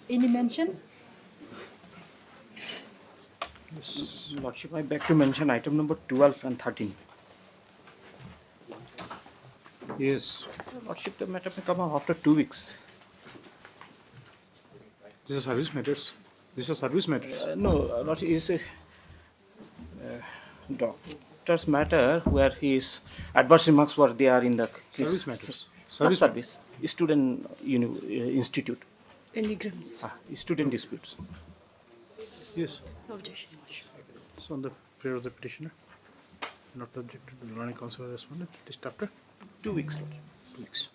Any mention? Yes. Lordship, I beg to mention item number 12 and 13. Yes. Lordship, the matter may come up after 2 weeks. These are service matters. These are service matters. No, Lordship, is a doctor's matter where his adverse remarks were there in the Service matters. Not service, student institute, Any grounds? student disputes. Yes. No objection, Your Lordship. So on the prayer of the petitioner, not objected to the learning counsel or respondent, list after 2 weeks, Lordship. 2 weeks.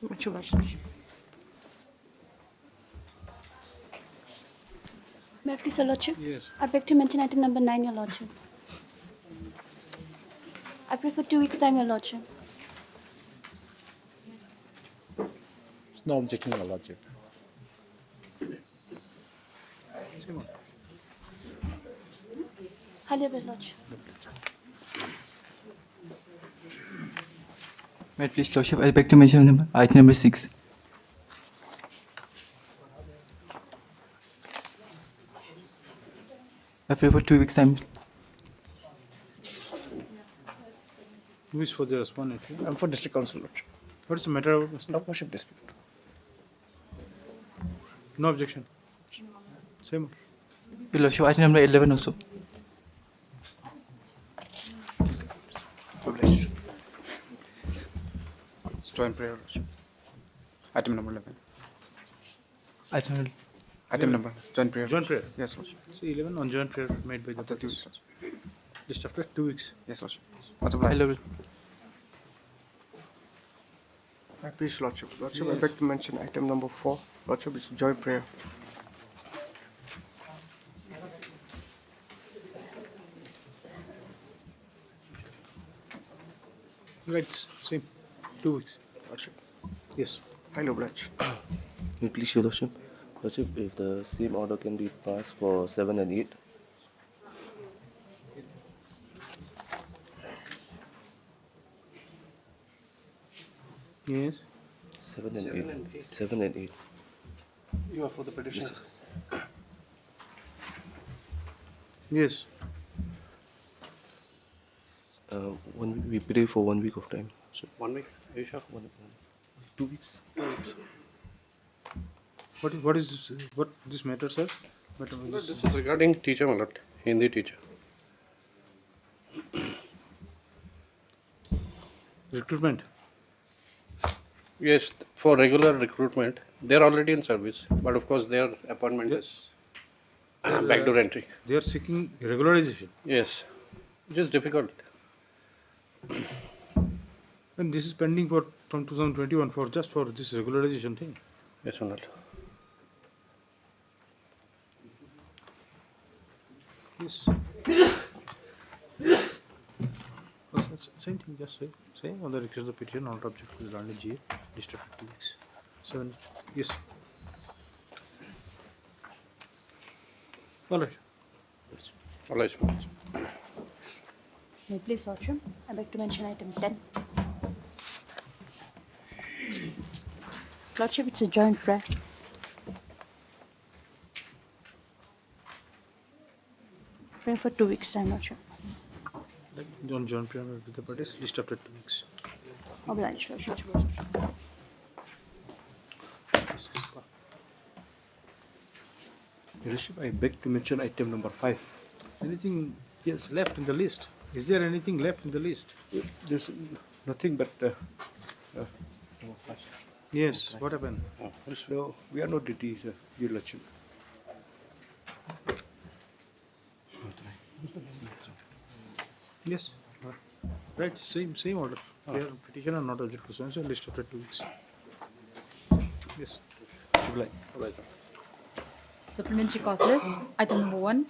Much obliged, Lordship. May I please, Your Lordship? Yes. I beg to mention item number 9, Your Lordship. I pray for 2 weeks' time, Your Lordship. No objection, Your Lordship. Same one. Highly obliged, Lordship. May it please, Lordship, I beg to mention item number 6. I pray for 2 weeks' time. 2 weeks for the respondent. I'm for district council, Lordship. What is the matter of No worship dispute. no objection? Same one. Your Lordship, item number 11 also. Obliged. It's joint prayer, Lordship. Item number 11. Item number, joint prayer. Joint prayer. Yes, Lordship. See 11 on joint prayer made by the After 2 parties. weeks, Lordship. List after 2 weeks. Yes, Lordship. Much obliged. Hello. Please, Lordship. Lordship, I beg to mention item number 4. Lordship, it's joint prayer. Right, same. 2 weeks. Lordship, Yes. highly obliged. May it please, Your Lordship. Lordship, if the same order can be passed for 7 and 8. Yes. 7 and 8. 7 and 8. You are for the petition. Yes. We pray for 1 week of time. So 1 week. Are you sure? 2 weeks. What is this, what this matter, sir? Matter of This is regarding teacher, my lord. Hindi teacher. recruitment. Yes, for regular recruitment. They're already in service, but of course their appointment is backdoor entry. They are seeking regularization. Yes, which is difficult. And this is pending for from 2021 for just for this regularization thing. Yes, my lord. Yes. Same thing, just say on the request of the petition, not object to the landed GA, district 2 weeks. 7. Yes. All right. All right, my lord. May I please, Lordship? I beg to mention item 10. Lordship, it's a joint prayer. Pray for 2 weeks' time, Lordship. John Prayer with the parties, list after 2 weeks. Obliged, Lordship. Your Lordship, I beg to mention item number 5. Anything yes left in the list? Is there anything left in the list? There's nothing but number 5. Yes. What happened? No, we are not ready, sir, Your Lordship. Yes. Right. Same order. Here petitioner not object to so list after 2 weeks. Yes. July. All right. Supplementary cause list, item number 1.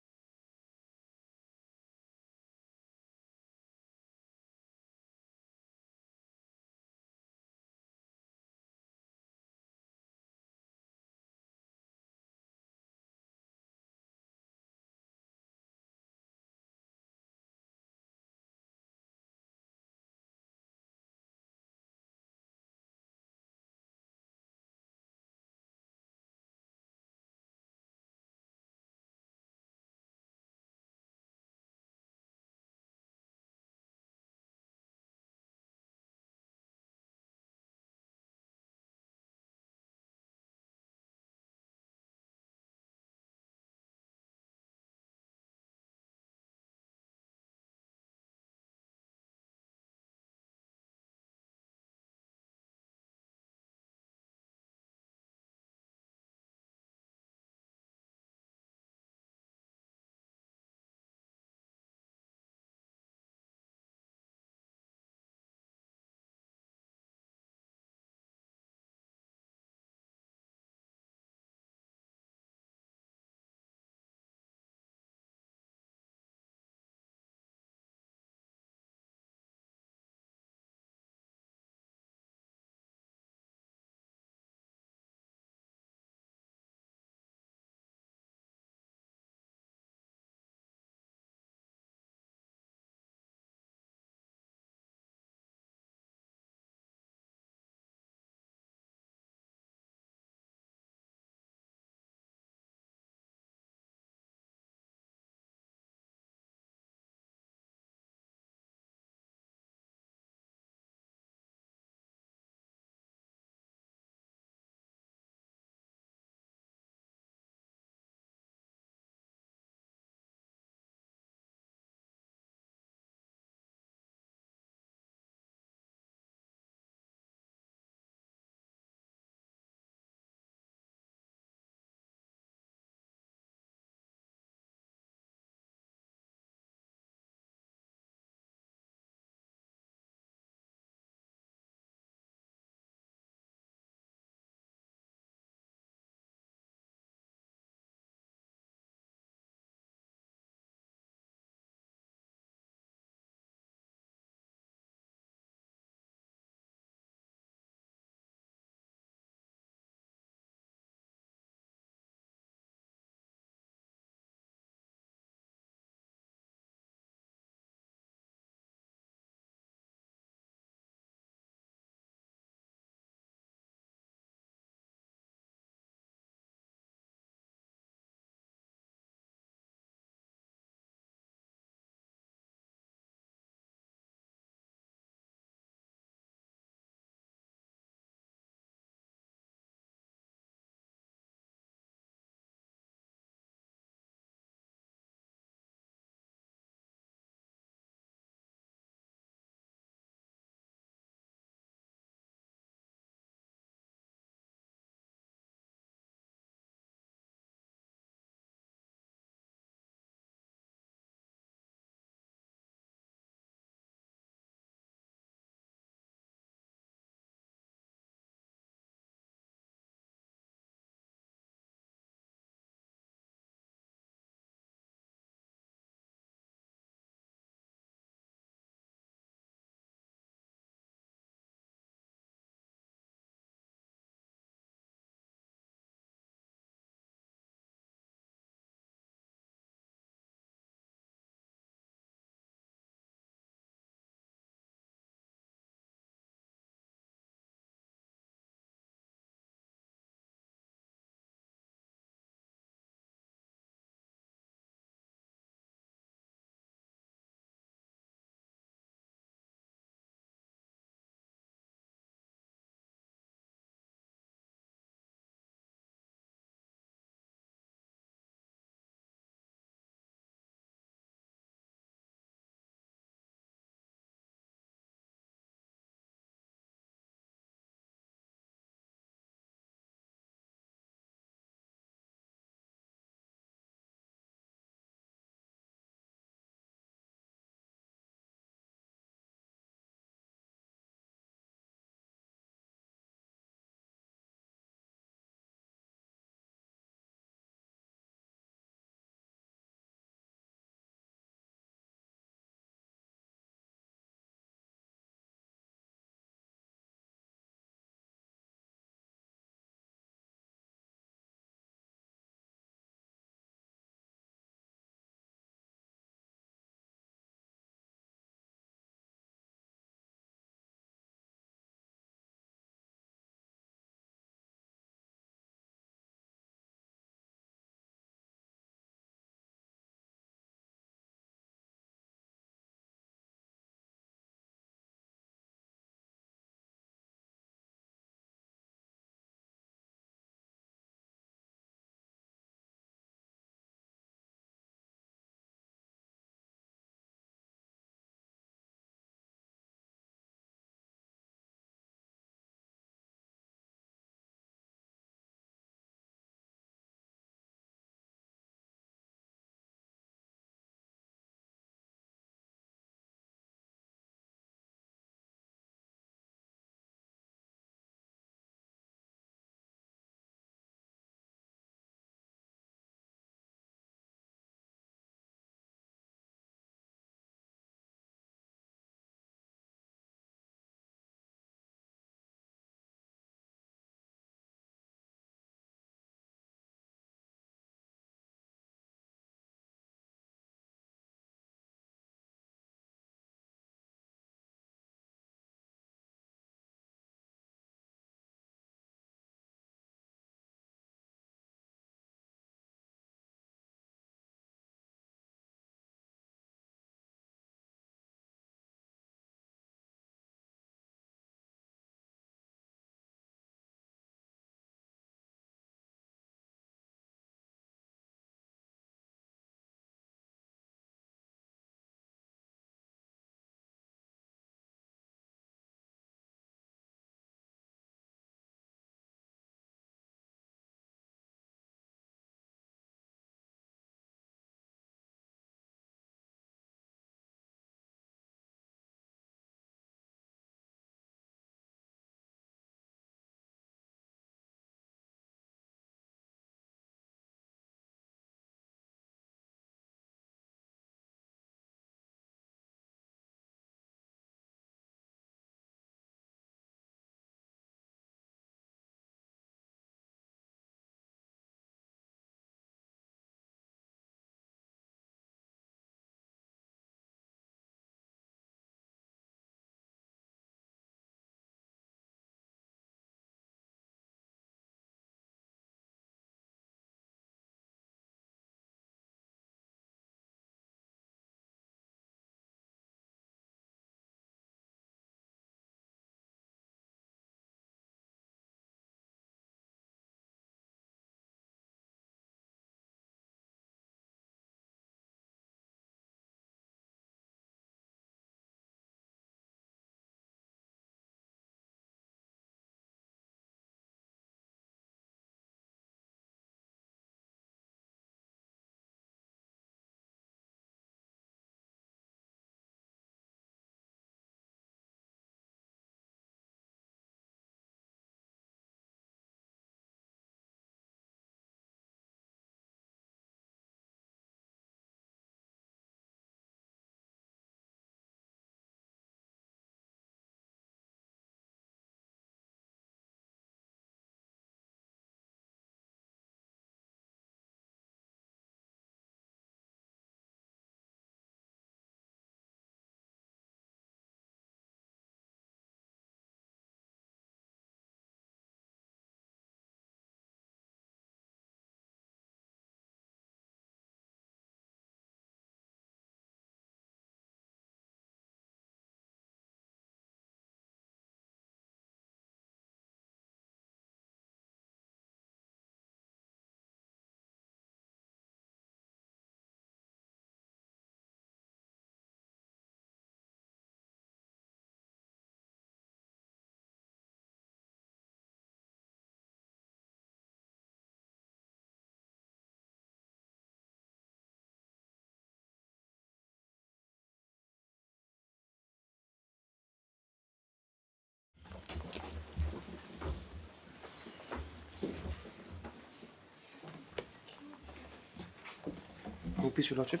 please, Your Lordship.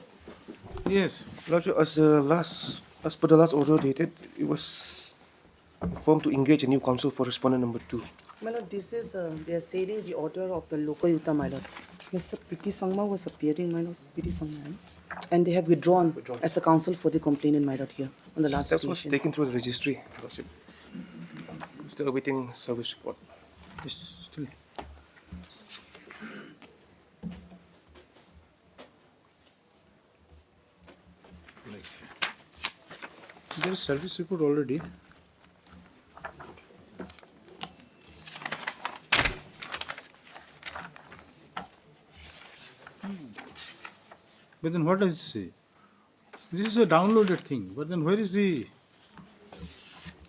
Yes. Lordship, as per the last order dated, it was informed to engage a new counsel for respondent number 2. My lord, this is, they are saying the order of the local Yuta, my lord. Mr. Priti Sangma was appearing, my lord, Priti Sangma. And they have withdrawn as a counsel for the complainant, my lord, here on the last That was occasion. taken through the registry, Your Lordship. Still awaiting service report. Yes, still. There is service report already. But then what does it say? This is a downloaded thing. But then where is the,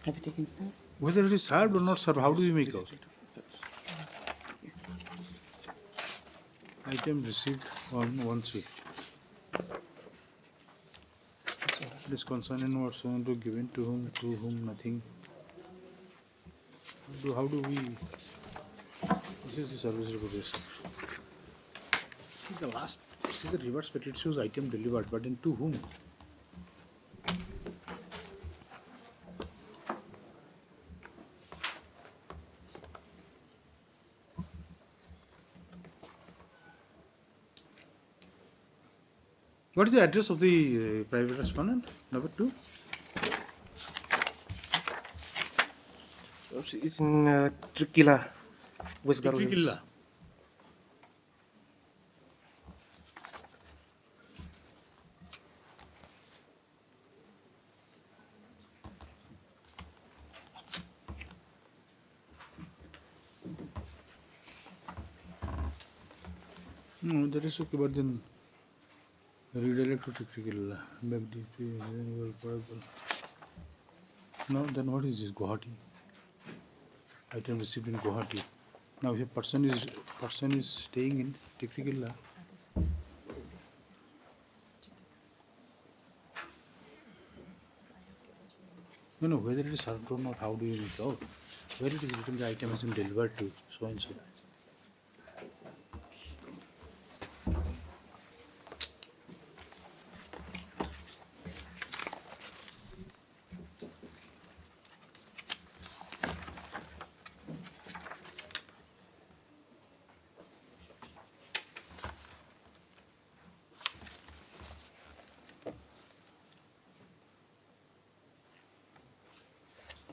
Have you taken stamp? whether it is served or not served, how do we make out? Item received on 1-3. It is concerning or so and to given to whom nothing. How do we? This is the service report. Yes. See the last. See the reverse, but it shows item delivered, but then to whom? What is the address of the private respondent? Number 2? It's in Trikila, West Garo Hills. Tikila. No, that is okay, but then redirect to Tikila. No, then what is this? Guwahati. Item received in Guwahati. Now, if a person is staying in Tikila, no, whether it is served or not, how do you make out? Where it is written the item has been delivered to so and so.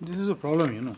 This is a problem, you know.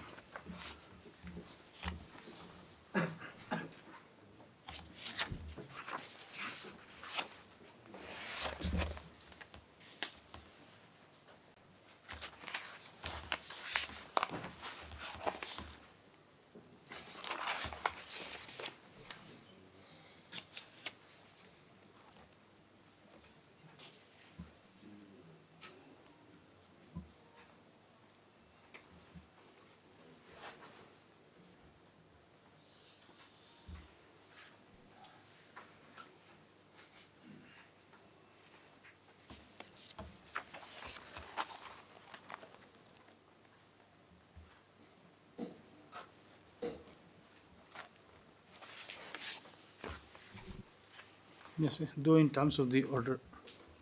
Yes, though in terms of the order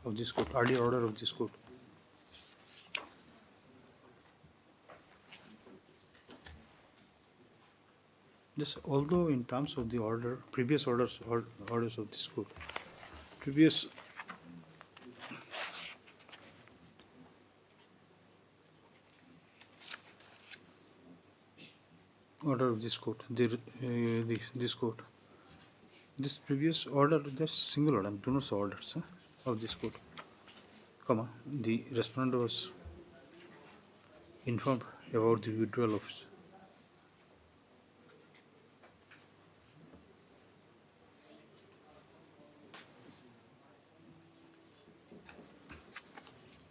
of this court, earlier order of this court. Yes, although in terms of the order, previous orders of this court, previous order of this court, this court. This previous order, that's single order, do not say orders of this court, comma, the respondent was informed about the withdrawal of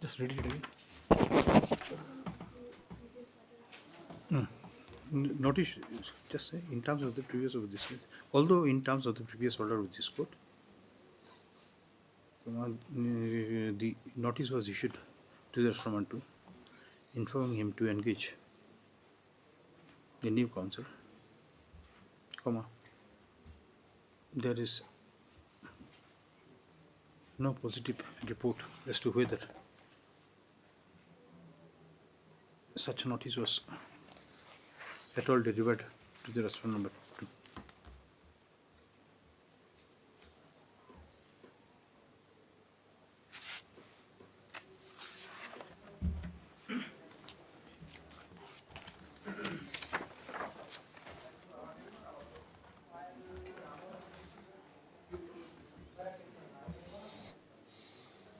just read it again. Notice, just say in terms of the previous of this, although in terms of the previous order of this court, the notice was issued to the respondent to informing him to engage the new counsel, comma, there is no positive report as to whether such notice was at all delivered to the respondent number 2.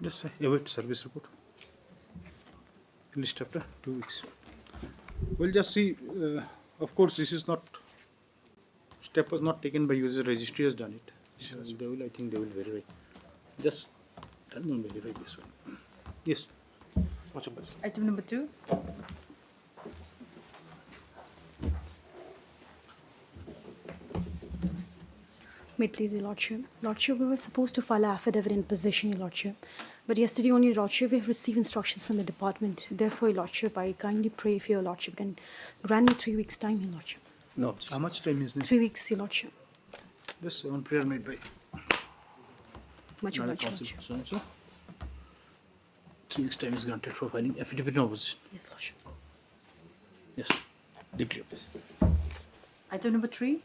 Just await service report. List after 2 weeks. We'll just see. Of course, this is not step was not taken by user. Registry has done it. They will. I think they will verify. Just let me verify this one. Yes. Item number 2. May it please your Lordship. Lordship, we were supposed to file an affidavit in possession, your Lordship. But yesterday only, your Lordship, we have received instructions from the department. Therefore, your Lordship, I kindly pray if your Lordship can grant me 3 weeks' time, your Lordship. No. How much time is this? 3 weeks, your Lordship. Just one prayer made by Much another obliged, council. Lordship. So and so. 3 weeks time is granted for filing affidavit in opposition. Yes, Lordship. Yes. Declare please. Item number 3.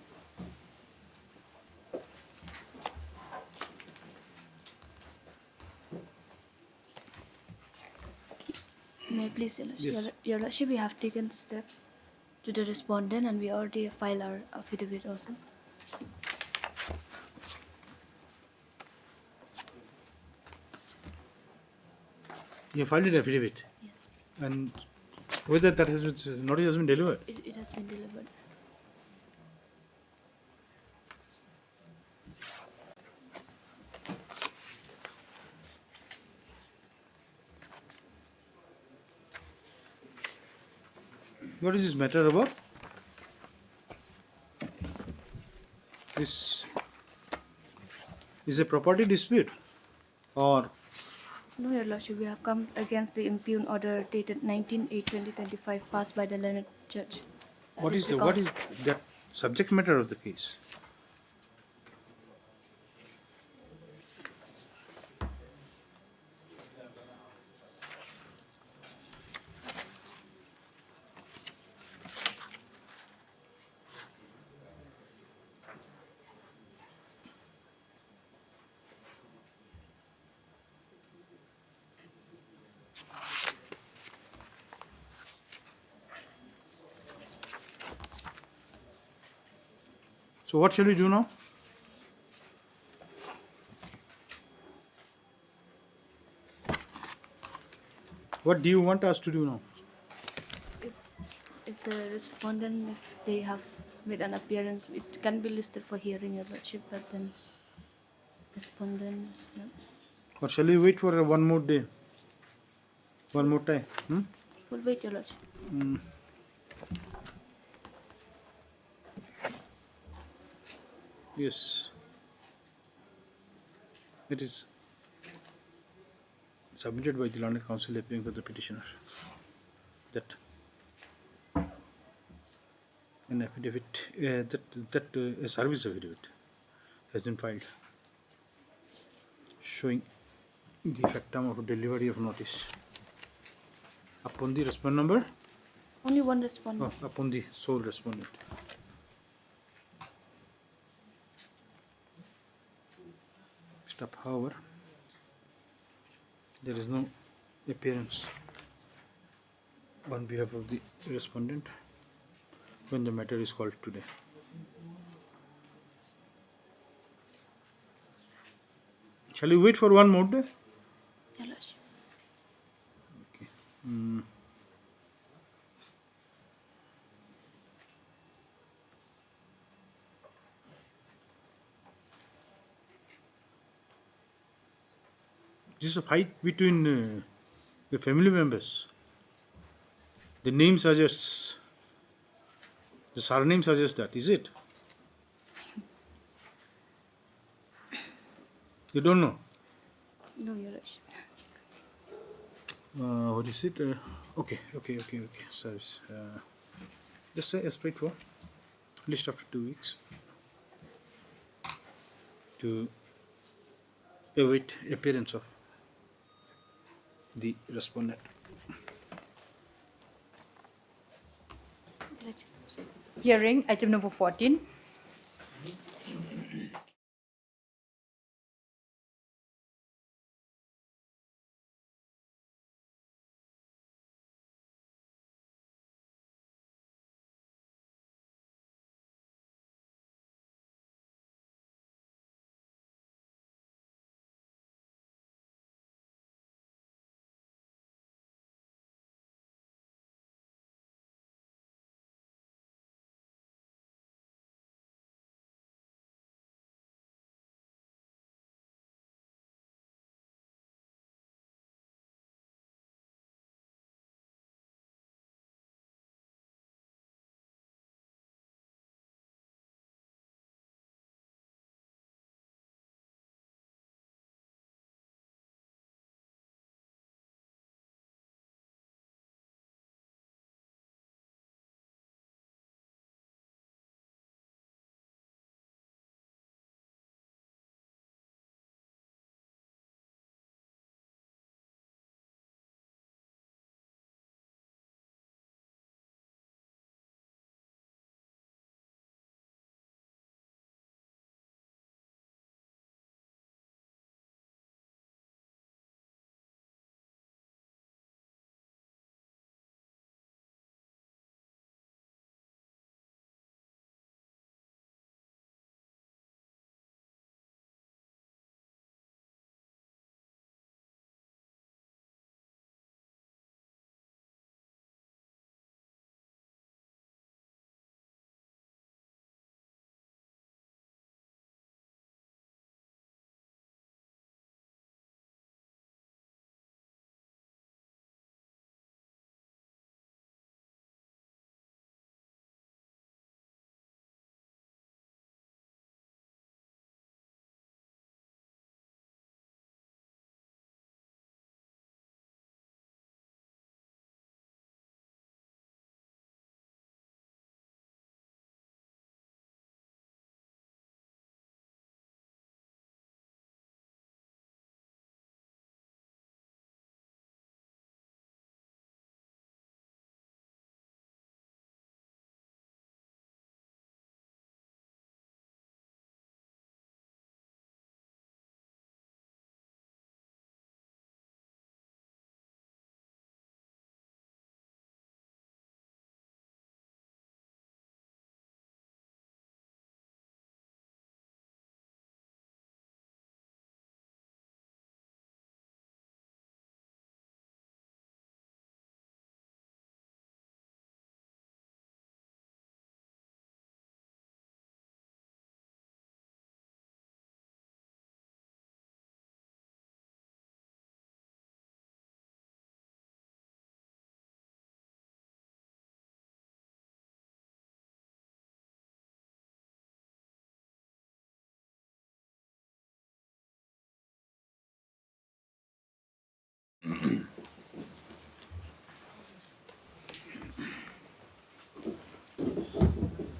May I please, Your Lordship? Yes. Your Lordship, we have taken steps to the respondent and we already filed our affidavit also. You have filed an affidavit, Yes, and whether that has been, notice has been delivered. it has been delivered. What is this matter about? This is a property dispute, or No, Your Lordship, we have come against the impugn order dated 19/8/2025 passed by the learned judge. what This is the, record- what is that subject matter of the case? So what shall we do now? What do you want us to do now? If the respondent, if they have made an appearance, it can be listed for hearing, Your Lordship, but then respondent is not. Or shall we wait for one more day? One more time? We'll wait, Your Lordship. Yes. It is submitted by the learned counsel appearing for the petitioner that an affidavit, a service affidavit has been filed showing the factum of delivery of notice upon the respondent number, Only one respondent. upon the sole respondent. Stop. However, there is no appearance on behalf of the respondent when the matter is called today. Shall we wait for one more day? Your Lordship. Okay. This is a fight between the family members. The name suggests, the surname suggests that, is it? You don't know? No, Your Lordship. What is it? Okay. Service. Just say as for list after 2 weeks to await appearance of the respondent. Hearing item number 14.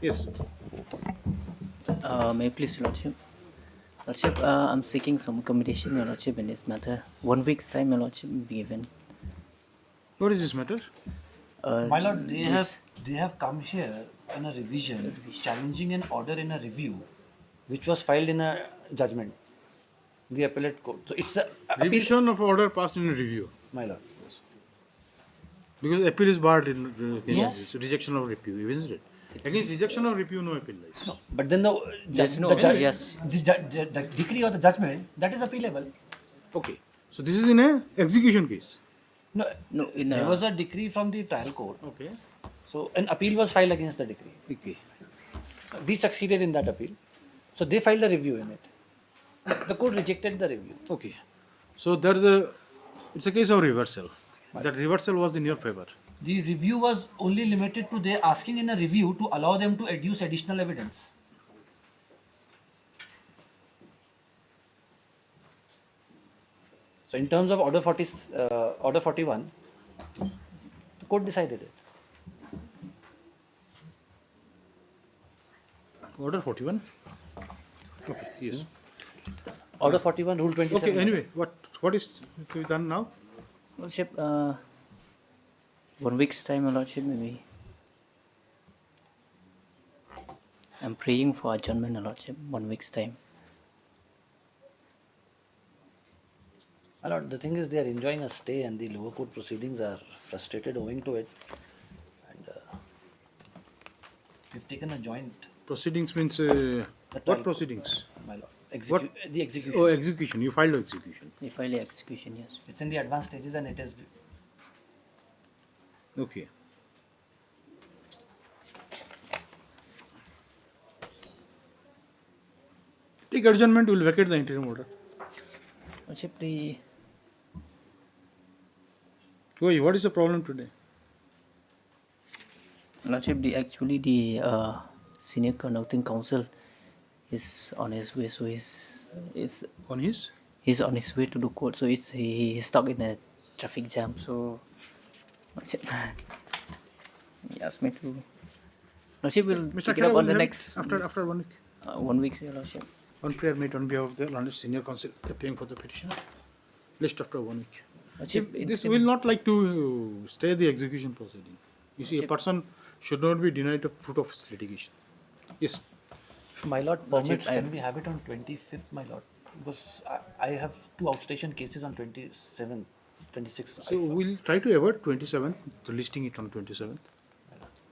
Yes. May I please, Your Lordship? Lordship, I'm seeking some accommodation, Your Lordship, in this matter. 1 week's time, Your Lordship, be given. What is this matter? My lord, they have come here on a revision, challenging an order in a review, which was filed in a judgment, the appellate court. So it's a appeal, Revision of order passed in a review. my lord. Because appeal is barred in Yes. rejection of review, isn't it? Against rejection of review, no appeal lies. No, but then the yes. the decree or the judgment that is appealable. Okay. So this is in a execution case. No, No, in there was a decree from the trial court. Okay. So an appeal was filed against the decree. Okay. We succeeded in that appeal. So they filed a review in it. The court rejected the review. Okay. So it's a case of reversal. That reversal was in your favor. The review was only limited to their asking in a review to allow them to adduce additional evidence. So in terms of order 41, the court decided it. Order 41? Okay. Yes. Order 41, Rule 27. Okay, anyway, what is to be done now? Lordship, 1 week's time, Your Lordship, maybe. I'm praying for adjournment, Your Lordship, 1 week's time. My lord, the thing is they are enjoying a stay and the lower court proceedings are frustrated owing to it. And we've taken a joint. Proceedings means trial. what proceedings? My lord. What? The execution. Oh, execution. You filed execution. They file the execution, yes. It's in the advanced stages and it is. Okay. Take adjournment, will vacate the interim order. Lordship, the Why, what is the problem today? Lordship, the senior conducting counsel is on his way, so he's On his? on his way to the court, so he's stuck in a traffic jam. So Lordship, he asked me to. Lordship will Mr. pick it Khera up will on the have next after 1 week. 1 week, Your Lordship. One prayer made on behalf of the London Senior Counsel appearing for the petitioner. List after 1 week. Lordship, This will not like to stay the execution proceeding. You see, a person should not be denied the fruit of his litigation. Yes. My lord, permits, I- can we have it on 25th, my lord? Because I have 2 outstation cases on 27th, 26th. So we'll try to avoid 27th, to listing it on 27th.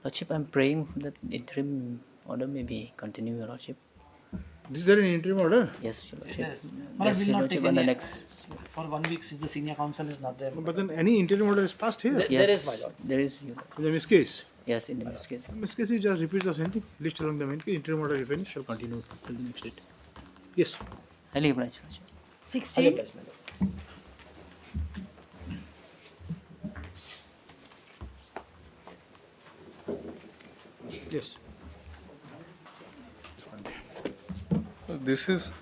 Lordship, I'm praying that interim order may be continue, Your Lordship. Is there an interim order? Yes, Your Lordship. Yes. Yes, My lord, will Your not Lordship, take on the any. next. For 1 week, since the senior counsel is not there. But then any interim order is passed here. There Yes, is, my lord. there is. Your Lord. In the miss case. Yes, in the miss case. Miss case, you just repeat the same thing. List along the main case. Interim order, if any, shall continue till the next date. Yes. Highly obliged, Your Lordship. 16. Yes. This is,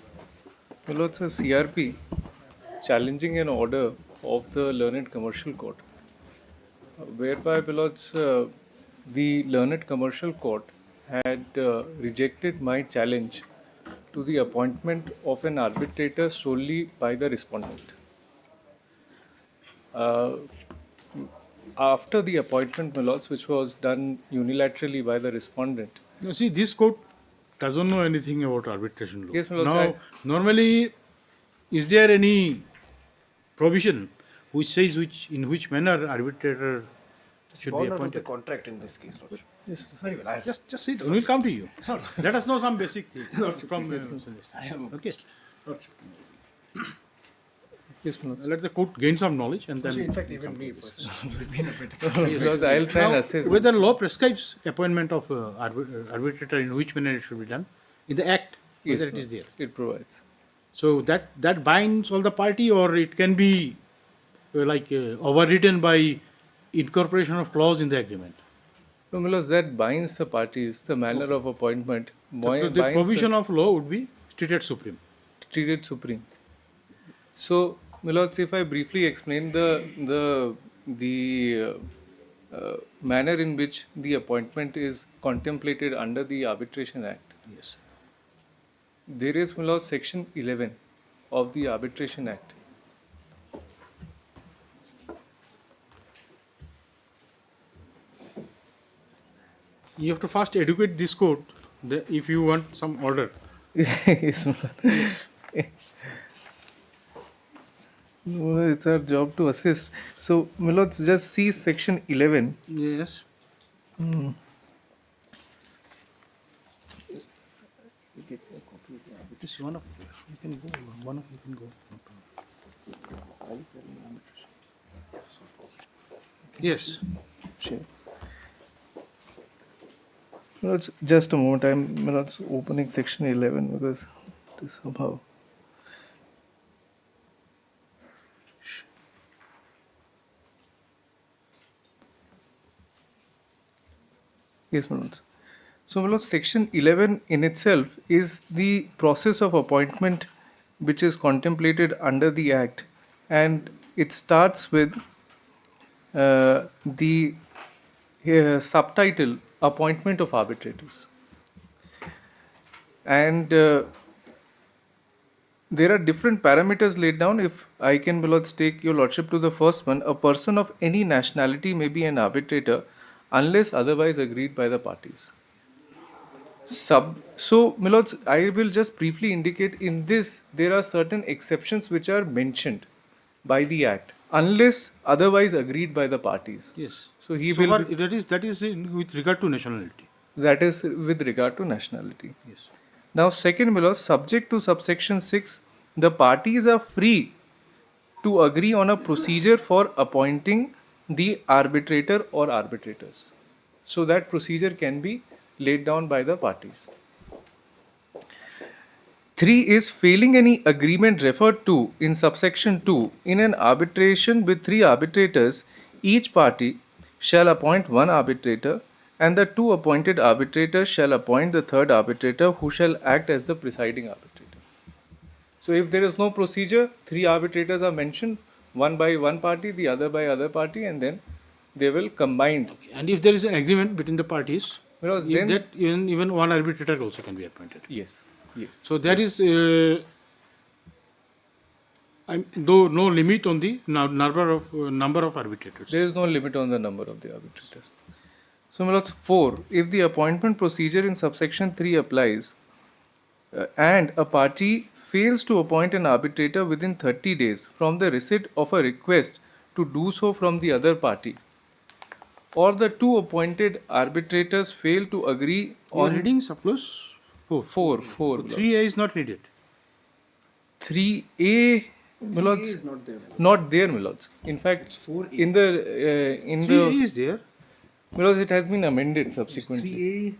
my lords, a CRP challenging an order of the Learned Commercial Court, whereby, my lords, the Learned Commercial Court had rejected my challenge to the appointment of an arbitrator solely by the respondent. After the appointment, my lords, which was done unilaterally by the respondent. You see, this court doesn't know anything about arbitration law. Yes, my lords, Now, normally, is there any provision which says in which manner arbitrator should be appointed? contract in this case, Lord. Yes, Very well. Just sit. We'll come to you. Let us know some basic thing from. Okay. yes, my lords. Let the court gain some knowledge and then. In fact, even me personally would be in a better Because I'll try and Now, assess. whether law prescribes appointment of arbitrator in which manner it should be done in the act, Yes, whether it my is there. lords. It provides. So that binds all the party, or it can be overridden by incorporation of clause in the agreement. No, my lords, that binds the parties, the manner of appointment. The provision of law would be treated supreme. Treated supreme. So, my lords, if I briefly explain the manner in which the appointment is contemplated under the Arbitration Act. Yes. There is, my lords, section 11 of the Arbitration Act. You have to first educate this court if you want some order. Yes, my lord. No, it's our job to assist. So, my lords, just see section 11. Yes. It is one of you can go. One of you can go. Yes. Sure. My lords, just a moment. I'm, my lords, opening section 11 because it is somehow. Yes, my lords. So, my lords, section 11 in itself is the process of appointment which is contemplated under the Act, and it starts with the subtitle Appointment of Arbitrators. And there are different parameters laid down. If I can, my lords, take your lordship to the first one, a person of any nationality may be an arbitrator unless otherwise agreed by the parties. So, my lords, I will just briefly indicate in this there are certain exceptions which are mentioned by the Act unless otherwise agreed by the parties. Yes. So he So will. far, that is with regard to nationality. That is with regard to nationality. Yes. Now, second, my lords, subject to subsection 6, the parties are free to agree on a procedure for appointing the arbitrator or arbitrators. So that procedure can be laid down by the parties. 3 is failing any agreement referred to in subsection 2 in an arbitration with 3 arbitrators, each party shall appoint 1 arbitrator and the 2 appointed arbitrators shall appoint the 3rd arbitrator who shall act as the presiding arbitrator. So if there is no procedure, 3 arbitrators are mentioned, one by one party, the other by other party, and then they will combine. And if there is an agreement between the parties, Because if then, that even one arbitrator also can be appointed. yes, yes. So there is though no limit on the number of arbitrators. There is no limit on the number of the arbitrators. So, my lords, 4. If the appointment procedure in subsection 3 applies and a party fails to appoint an arbitrator within 30 days from the receipt of a request to do so from the other party, or the 2 appointed arbitrators fail to agree You are on reading subclause 4. 4. So 3A is not needed. 3A, my lords, not there. not there, my lords. In fact, 4A. in the 3A is there. because it has been amended subsequently. 3A,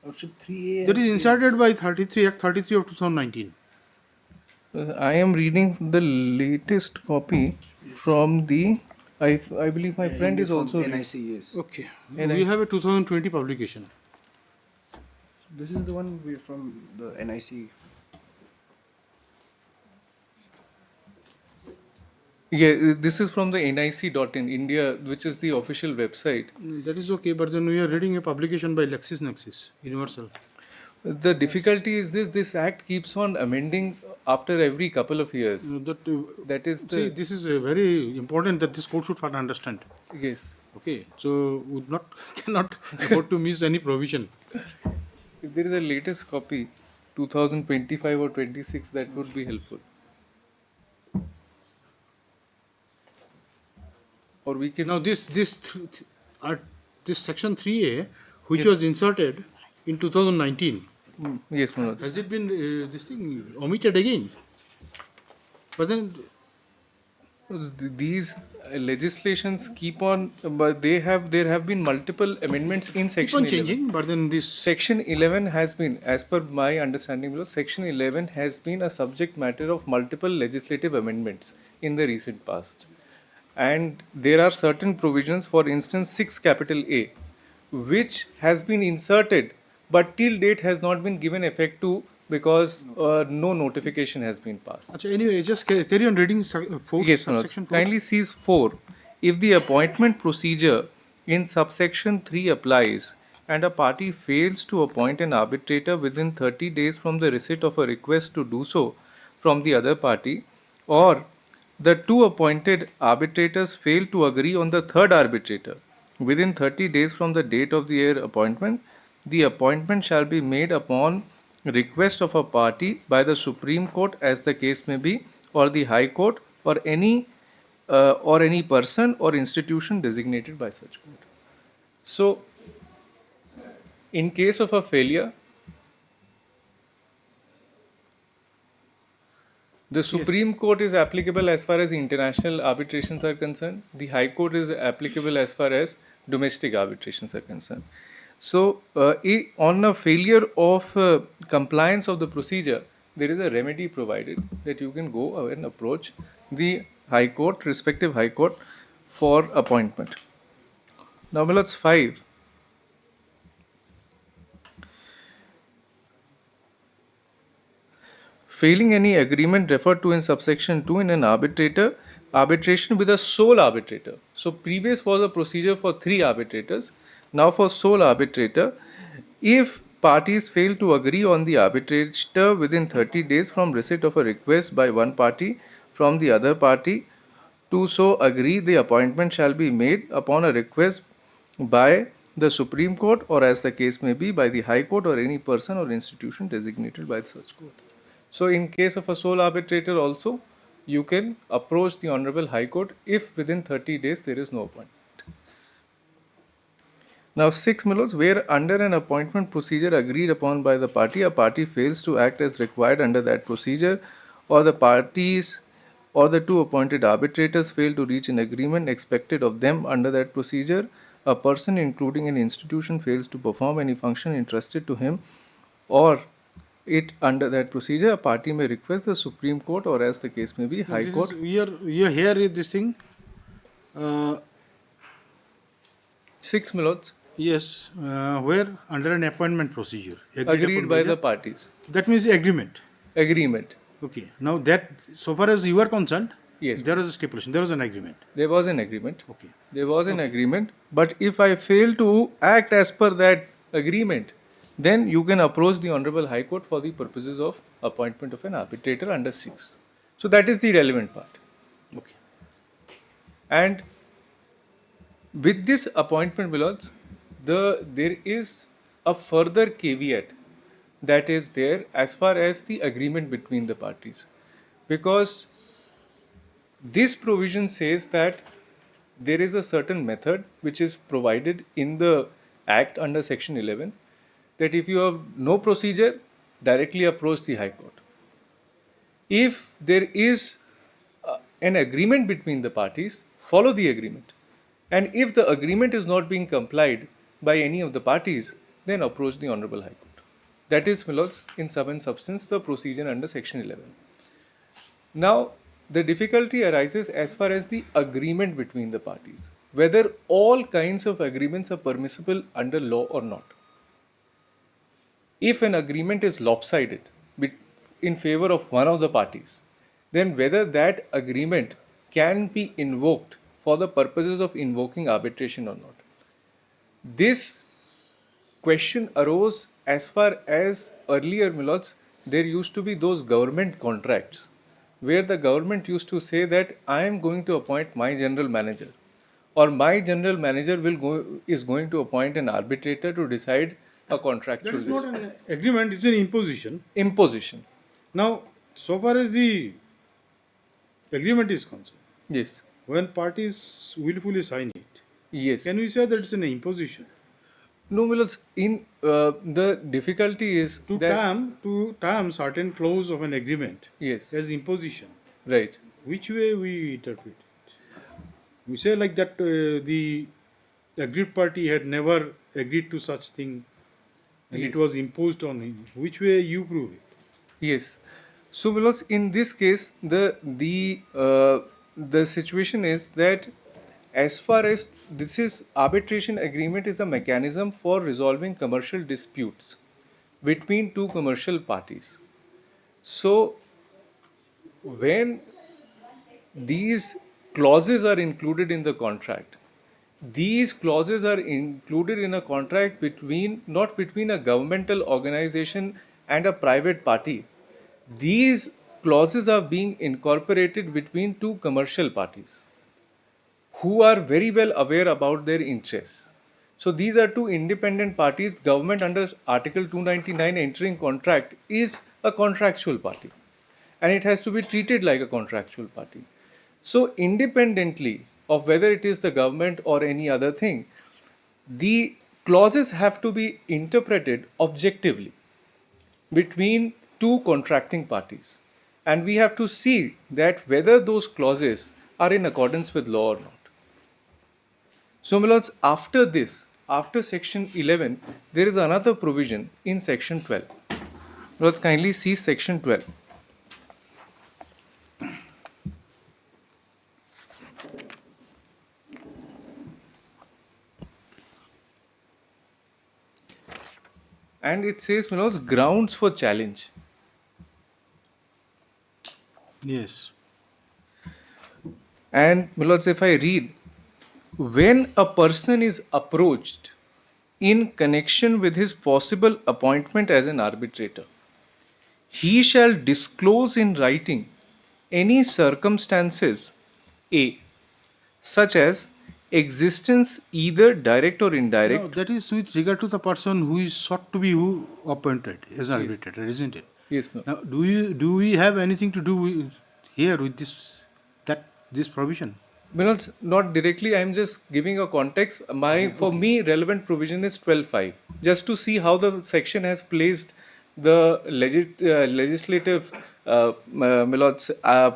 Lordship 3A. That is inserted by 33 Act 33 of 2019. I am reading the latest copy from the. I believe my friend is also reading. NIC, yes. Okay. And We have a 2020 publication. This is the one from the NIC. Yeah, this is from the nic.in India, which is the official website. That is okay, but then we are reading a publication by LexisNexis, Universal. The difficulty is this act keeps on amending after every couple of years. That is the. See, this is very important that this court should further understand. Yes. Okay, so would not cannot afford to miss any provision. If there is a latest copy, 2025 or 26, that would be helpful. Or we can. Now this section 3A, which was inserted in 2019, Yes, Manoj. has it been this thing omitted again? But then These legislations keep on, but there have been multiple amendments in keep section on 11. changing. But then this Section 11 has been, as per my understanding, below, Section 11 has been a subject matter of multiple legislative amendments in the recent past. And there are certain provisions, for instance, 6 capital A, which has been inserted, but till date has not been given effect to because no notification has been passed. Achha, anyway, just carry on reading 4. Yes, Manoj. Subsection 4. Kindly sees 4. If the appointment procedure in subsection 3 applies and a party fails to appoint an arbitrator within 30 days from the receipt of a request to do so from the other party, or the 2 appointed arbitrators fail to agree on the 3rd arbitrator within 30 days from the date of their appointment, the appointment shall be made upon request of a party by the Supreme Court, as the case may be, or the High Court, or any person or institution designated by such court. So, in case of a failure, the Supreme Court is applicable as far as international arbitrations are concerned. The High Court is applicable as far as domestic arbitrations are concerned. So, on a failure of compliance of the procedure, there is a remedy provided that you can go and approach the High Court, respective High Court, for appointment. Now, Milords, 5. Failing any agreement referred to in subsection 2 in an arbitration with a sole arbitrator. So, previous was a procedure for 3 arbitrators. Now, for sole arbitrator, if parties fail to agree on the arbitrator within 30 days from receipt of a request by one party from the other party to so agree, the appointment shall be made upon a request by the Supreme Court, or as the case may be, by the High Court or any person or institution designated by such court. So in case of a sole arbitrator also, you can approach the Honorable High Court if within 30 days there is no appointment. Now 6 Milos, where under an appointment procedure agreed upon by the party, a party fails to act as required under that procedure, or the parties or the two appointed arbitrators fail to reach an agreement expected of them under that procedure, a person including an institution fails to perform any function entrusted to him or it under that procedure, a party may request the Supreme Court, or as the case may be, High Court. Here is this thing. 6 Milos. Yes, where under an appointment procedure. Agreed by the parties. That means agreement. Agreement. Okay. Now that, so far as you are concerned, yes, there was a stipulation, there was an agreement. There was an agreement. Okay. There was an agreement. But if I fail to act as per that agreement, then you can approach the Honorable High Court for the purposes of appointment of an arbitrator under 6. So that is the relevant part. Okay. And with this appointment, Milods, there is a further caveat that is there as far as the agreement between the parties. Because this provision says that there is a certain method which is provided in the Act under Section 11, that if you have no procedure, directly approach the High Court. If there is an agreement between the parties, follow the agreement. And if the agreement is not being complied by any of the parties, then approach the Honorable High Court. That is, Milods, in sum and substance, the procedure under Section 11. Now, the difficulty arises as far as the agreement between the parties, whether all kinds of agreements are permissible under law or not. If an agreement is lopsided in favor of one of the parties, then whether that agreement can be invoked for the purposes of invoking arbitration or not. This question arose as far as earlier, Milods, there used to be those government contracts where the government used to say that I am going to appoint my general manager, or my general manager is going to appoint an arbitrator to decide a contractual dispute. That is not an agreement, it's an imposition. Imposition. Now, so far as the agreement is concerned, yes, when parties willfully sign it, yes, can we say that it's an imposition? No, Milods, in the difficulty is to term certain clause of an agreement, yes, as imposition. Right. Which way we interpret it? We say like that the aggrieved party had never agreed to such thing, and yes, it was imposed on him. Which way you prove it? Yes. So, Milods, in this case, the situation is that as far as this is, arbitration agreement is a mechanism for resolving commercial disputes between two commercial parties. So, when these clauses are included in the contract, these clauses are included in a contract not between a governmental organization and a private party. These clauses are being incorporated between two commercial parties who are very well aware about their interests. So these are two independent parties. Government under Article 299 entering contract is a contractual party, and it has to be treated like a contractual party. So independently of whether it is the government or any other thing, the clauses have to be interpreted objectively between two contracting parties, and we have to see that whether those clauses are in accordance with law or not. So, Milods, after this, after Section 11, there is another provision in Section 12. Milods, kindly see Section 12. And it says, Milods, grounds for challenge. Yes. And Milods, if I read, when a person is approached in connection with his possible appointment as an arbitrator. He shall disclose in writing any circumstances A, such as existence either direct or indirect. No, that is with regard to the person who is sought to be who appointed as an arbitrator, isn't it? Yes, ma'am. Now, do we have anything to do with here with this provision? Well, not directly. I am just giving a context. For me, relevant provision is 12.5. Just to see how the section has placed the legislative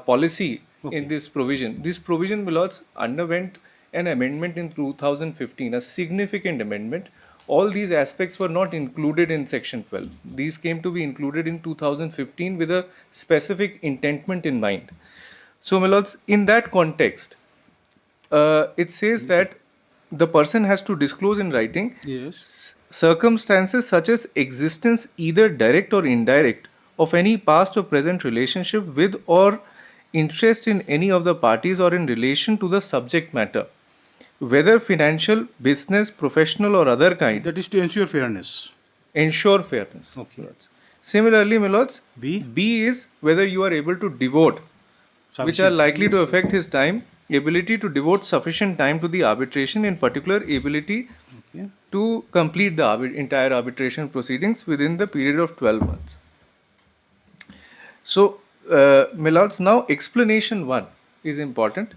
policy in this provision. This provision, Milords, underwent an amendment in 2015, a significant amendment. All these aspects were not included in section 12. These came to be included in 2015 with a specific intentment in mind. So, Milords, in that context, it says that the person has to disclose in writing circumstances such as existence either direct or indirect of any past or present relationship with or interest in any of the parties or in relation to the subject matter, whether financial, business, professional or other kind. That is to ensure fairness. Ensure fairness. Okay. Similarly, my lords, B is whether you are able to devote, which are likely to affect his time, ability to devote sufficient time to the arbitration, in particular ability to complete the entire arbitration proceedings within the period of 12 months. So, my lords, now explanation 1 is important.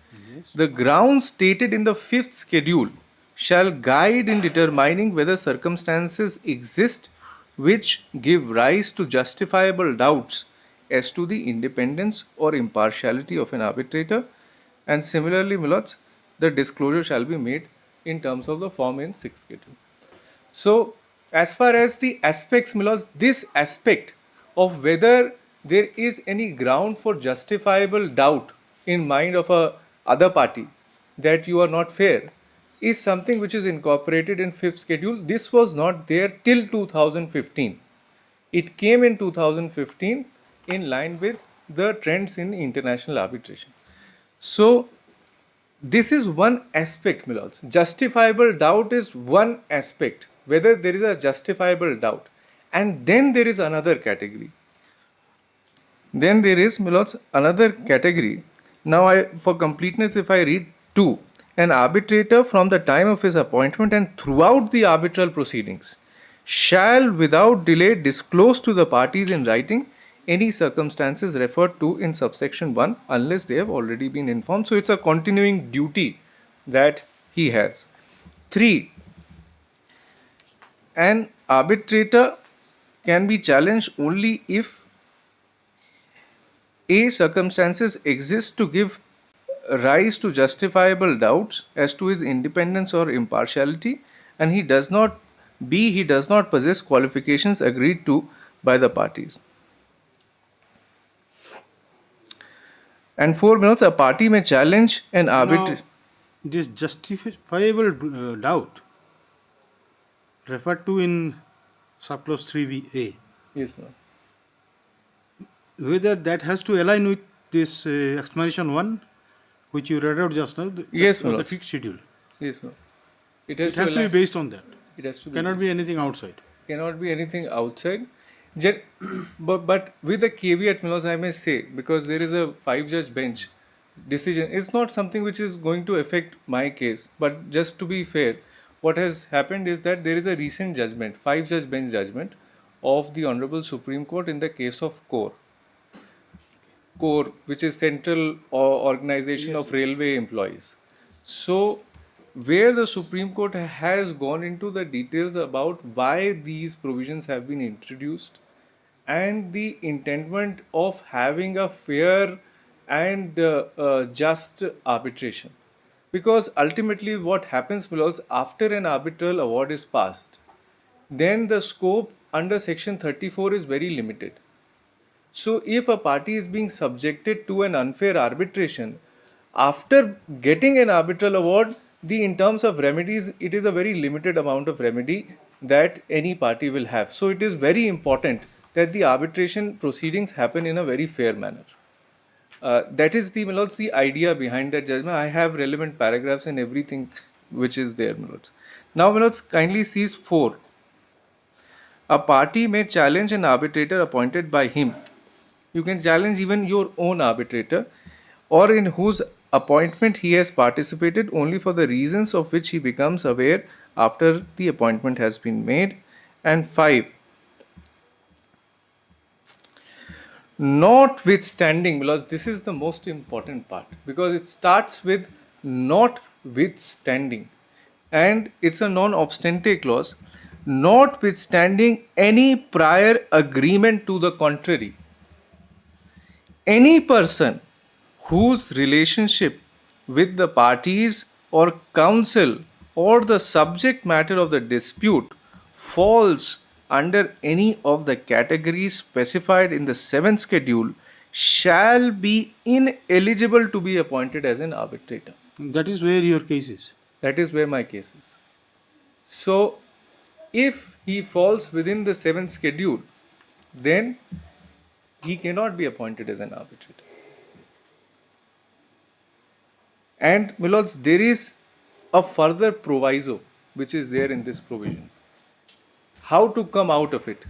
The grounds stated in the 5th schedule shall guide in determining whether circumstances exist which give rise to justifiable doubts as to the independence or impartiality of an arbitrator, and similarly, my lords, the disclosure shall be made in terms of the form in 6th schedule. So, as far as the aspects, my lords, this aspect of whether there is any ground for justifiable doubt in mind of a other party that you are not fair is something which is incorporated in 5th schedule. This was not there till 2015. It came in 2015 in line with the trends in international arbitration. So, this is one aspect, my lords. Justifiable doubt is one aspect, whether there is a justifiable doubt. And then there is another category. Then there is, my lords, another category. Now, for completeness, if I read 2, an arbitrator from the time of his appointment and throughout the arbitral proceedings shall without delay disclose to the parties in writing any circumstances referred to in subsection 1 unless they have already been informed. So, it's a continuing duty that he has. 3, an arbitrator can be challenged only if A, circumstances exist to give rise to justifiable doubts as to his independence or impartiality, and he does not possess qualifications agreed to by the parties. And 4 minutes, a party may challenge an arbitrator. This justifiable doubt referred to in subclause 3BA. Yes, ma'am. Whether that has to align with this explanation 1, which you read out just now, the 5th schedule. Yes, ma'am. It has to be based on that. It has to be. Cannot be anything outside. Cannot be anything outside. But with a caveat, I may say, because there is a 5-judge bench decision, it's not something which is going to affect my case. But just to be fair, what has happened is that there is a recent judgment, 5-judge bench judgment of the Honorable Supreme Court in the case of CORE, which is Central Organization of Railway Employees. So, where the Supreme Court has gone into the details about why these provisions have been introduced and the intentment of having a fair and just arbitration. Because ultimately what happens, Milords, after an arbitral award is passed, then the scope under section 34 is very limited. So if a party is being subjected to an unfair arbitration, after getting an arbitral award, in terms of remedies, it is a very limited amount of remedy that any party will have. So it is very important that the arbitration proceedings happen in a very fair manner. That is the idea behind that judgment. I have relevant paragraphs and everything which is there, Milords. Now, my lords, kindly sees 4. A party may challenge an arbitrator appointed by him. You can challenge even your own arbitrator, or in whose appointment he has participated only for the reasons of which he becomes aware after the appointment has been made. And 5. Notwithstanding, because this is the most important part, because it starts with notwithstanding, and it's a non obstante clause. Notwithstanding any prior agreement to the contrary, any person whose relationship with the parties or counsel or the subject matter of the dispute falls under any of the categories specified in the 7th schedule shall be ineligible to be appointed as an arbitrator. That is where your case is. That is where my case is. So, if he falls within the 7th schedule, then he cannot be appointed as an arbitrator. And, my lords, there is a further proviso which is there in this provision. How to come out of it?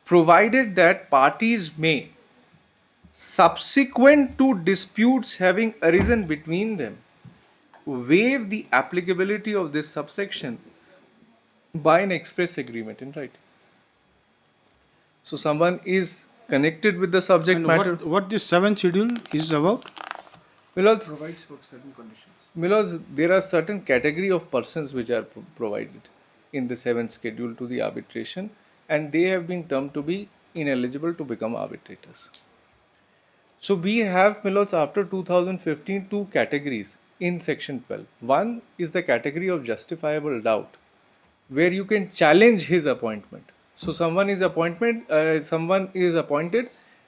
Provided that parties may, subsequent to disputes having arisen between them, waive the applicability of this subsection by an express agreement in writing. So, someone is connected with the subject And matter. what this 7th schedule is about? Milords, Provides for certain conditions. Milords, there are certain category of persons which are provided in the 7th schedule to the arbitration, and they have been termed to be ineligible to become arbitrators. So we have, Milords, after 2015 two categories in section 12. One is the category of justifiable doubt, where you can challenge his appointment. So someone is appointed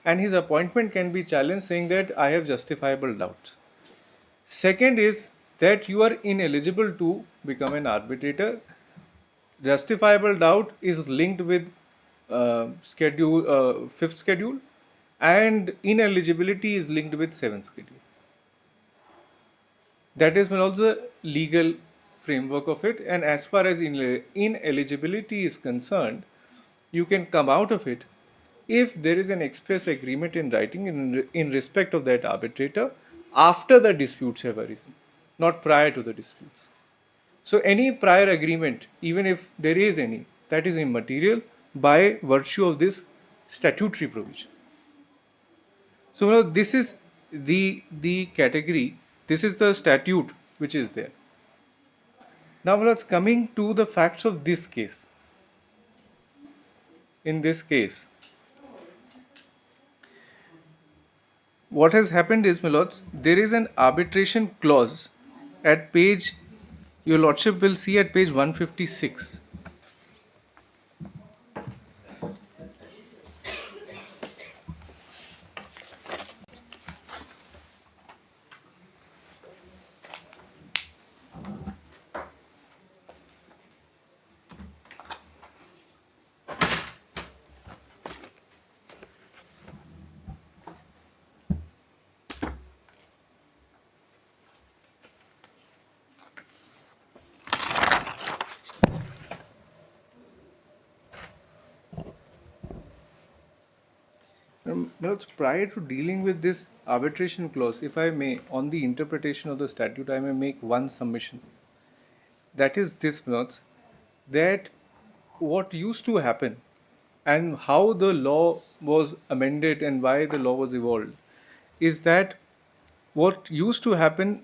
and his appointment can be challenged, saying that I have justifiable doubts. Second is that you are ineligible to become an arbitrator. Justifiable doubt is linked with 5th schedule, and ineligibility is linked with 7th schedule. That is also the legal framework of it, and as far as ineligibility is concerned, you can come out of it if there is an express agreement in writing in respect of that arbitrator after the disputes have arisen, not prior to the disputes. So any prior agreement, even if there is any, that is immaterial by virtue of this statutory provision. So now this is the category, this is the statute which is there. Now let's coming to the facts of this case. In this case, what has happened is, my lords, there is an arbitration clause at page, your lordship will see at page 156. Now, prior to dealing with this arbitration clause, if I may, on the interpretation of the statute, I may make one submission. That is this, notes that what used to happen and how the law was amended and why the law was evolved is that what used to happen,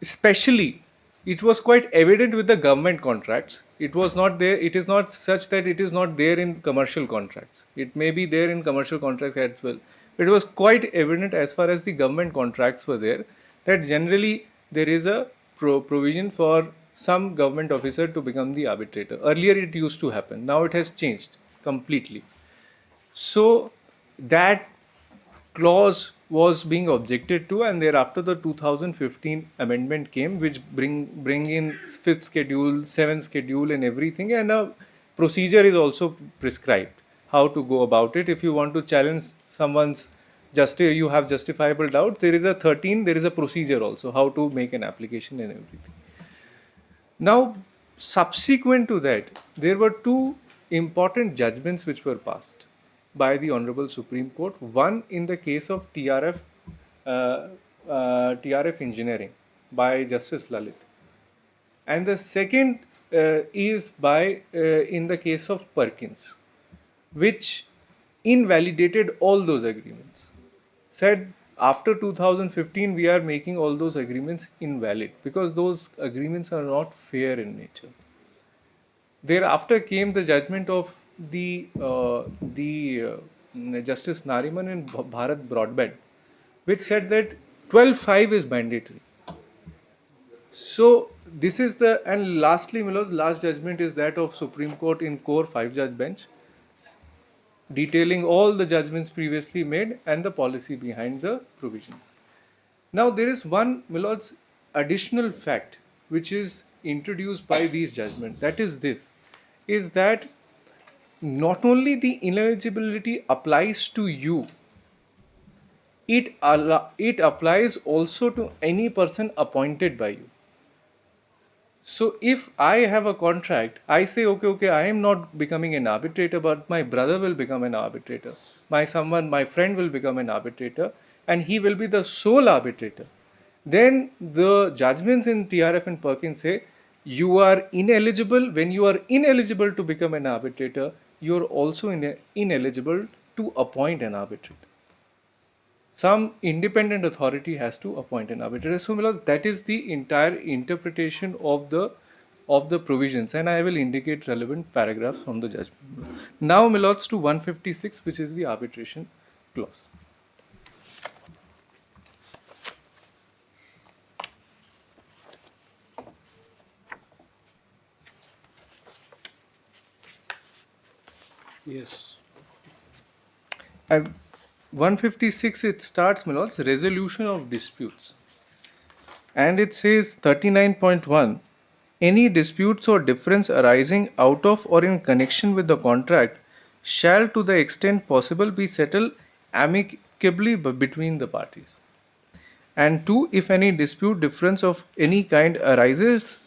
especially, it was quite evident with the government contracts. It was not there, it is not such that it is not there in commercial contracts. It may be there in commercial contracts as well. But it was quite evident as far as the government contracts were there, that generally there is a provision for some government officer to become the arbitrator. Earlier it used to happen, now it has changed completely. So that clause was being objected to, and thereafter the 2015 amendment came, which bring in 5th schedule, 7th schedule and everything, and a procedure is also prescribed how to go about it. If you want to challenge someone's you have justifiable doubt, there is a procedure also how to make an application and everything. Now subsequent to that, there were two important judgments which were passed by the Honorable Supreme Court. One in the case of TRF Engineering by Justice Lalit, and the second is by in the case of Perkins, which invalidated all those agreements. Said after 2015 we are making all those agreements invalid because those agreements are not fair in nature. Thereafter came the judgment of the Justice Nariman in Bharat Broadband, which said that 12.5 is mandatory. So this is the, and lastly, Milo's last judgment is that of Supreme Court in Core 5-judge bench, detailing all the judgments previously made and the policy behind the provisions. Now there is one, Milord's, additional fact which is introduced by these judgments. That is this, is that not only the ineligibility applies to you, it applies also to any person appointed by you. So if I have a contract, I say, okay, I am not becoming an arbitrator, but my brother will become an arbitrator. My friend will become an arbitrator, and he will be the sole arbitrator. Then the judgments in TRF and Perkins say, you are ineligible. When you are ineligible to become an arbitrator, you are also ineligible to appoint an arbitrator. Some independent authority has to appoint an arbitrator. So, Milord, that is the entire interpretation of the provisions, and I will indicate relevant paragraphs from the judgment. Now, Milords, to 156, which is the arbitration clause. Yes. 156, it starts, Milords, resolution of disputes. And it says 39.1, any disputes or difference arising out of or in connection with the contract shall to the extent possible be settled amicably between the parties. And 2, if any dispute, difference of any kind arises,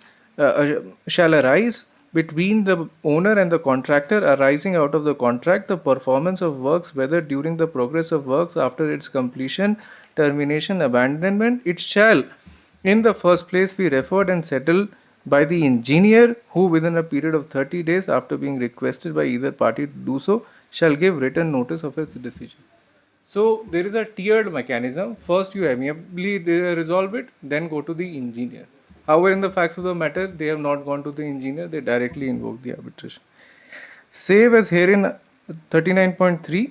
shall arise between the owner and the contractor arising out of the contract, the performance of works, whether during the progress of works, after its completion, termination, abandonment, it shall in the first place be referred and settled by the engineer, who within a period of 30 days after being requested by either party to do so, shall give written notice of its decision. So there is a tiered mechanism. First you amicably resolve it, then go to the engineer. However, in the facts of the matter, they have not gone to the engineer, they directly invoke the arbitration. Save as herein 39.3,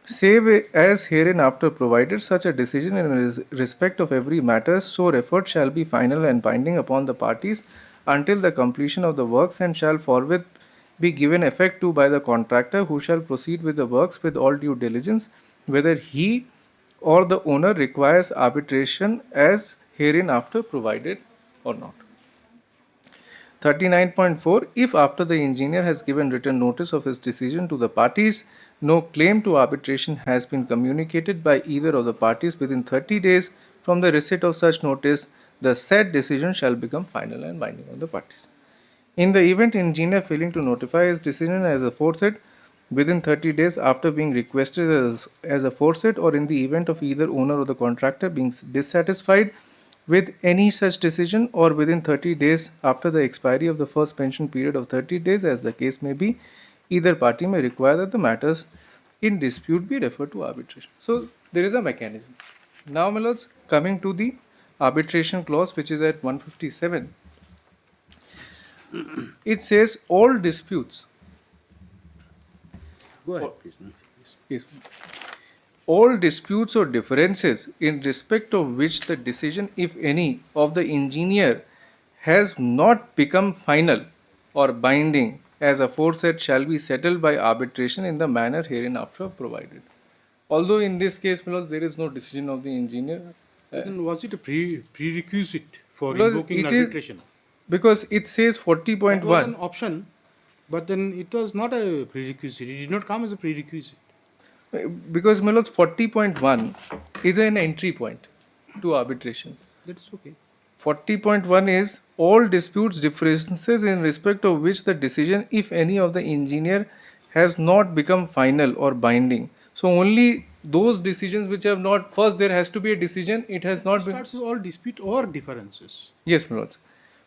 save as herein after provided, such a decision in respect of every matter so referred shall be final and binding upon the parties until the completion of the works, and shall forthwith be given effect to by the contractor, who shall proceed with the works with all due diligence, whether he or the owner requires arbitration as herein after provided or not. 39.4, if after the engineer has given written notice of his decision to the parties, no claim to arbitration has been communicated by either of the parties within 30 days from the receipt of such notice, the said decision shall become final and binding on the parties. In the event engineer failing to notify his decision as aforesaid within 30 days after being requested as aforesaid, or in the event of either owner or the contractor being dissatisfied with any such decision, or within 30 days after the expiry of the first pension period of 30 days, as the case may be, either party may require that the matters in dispute be referred to arbitration. So there is a mechanism. Now, my lords, coming to the arbitration clause, which is at 157, it says all disputes. Go ahead, please. Yes. All disputes or differences in respect of which the decision, if any, of the engineer has not become final or binding as aforesaid shall be settled by arbitration in the manner hereinafter provided. Although in this case, there is no decision of the engineer. Then was it a prerequisite for Because invoking it is- arbitration? Because it says It was 40.1. an option, but then it was not a prerequisite. It did not come as a prerequisite. Because, my lords, 40.1 is an entry point to arbitration. That's okay. 40.1 is all disputes, differences in respect of which the decision, if any, of the engineer has not become final or binding. So only those decisions which have not, first there has to be a decision, it has not been. Starts with all dispute or differences. Yes, my lords.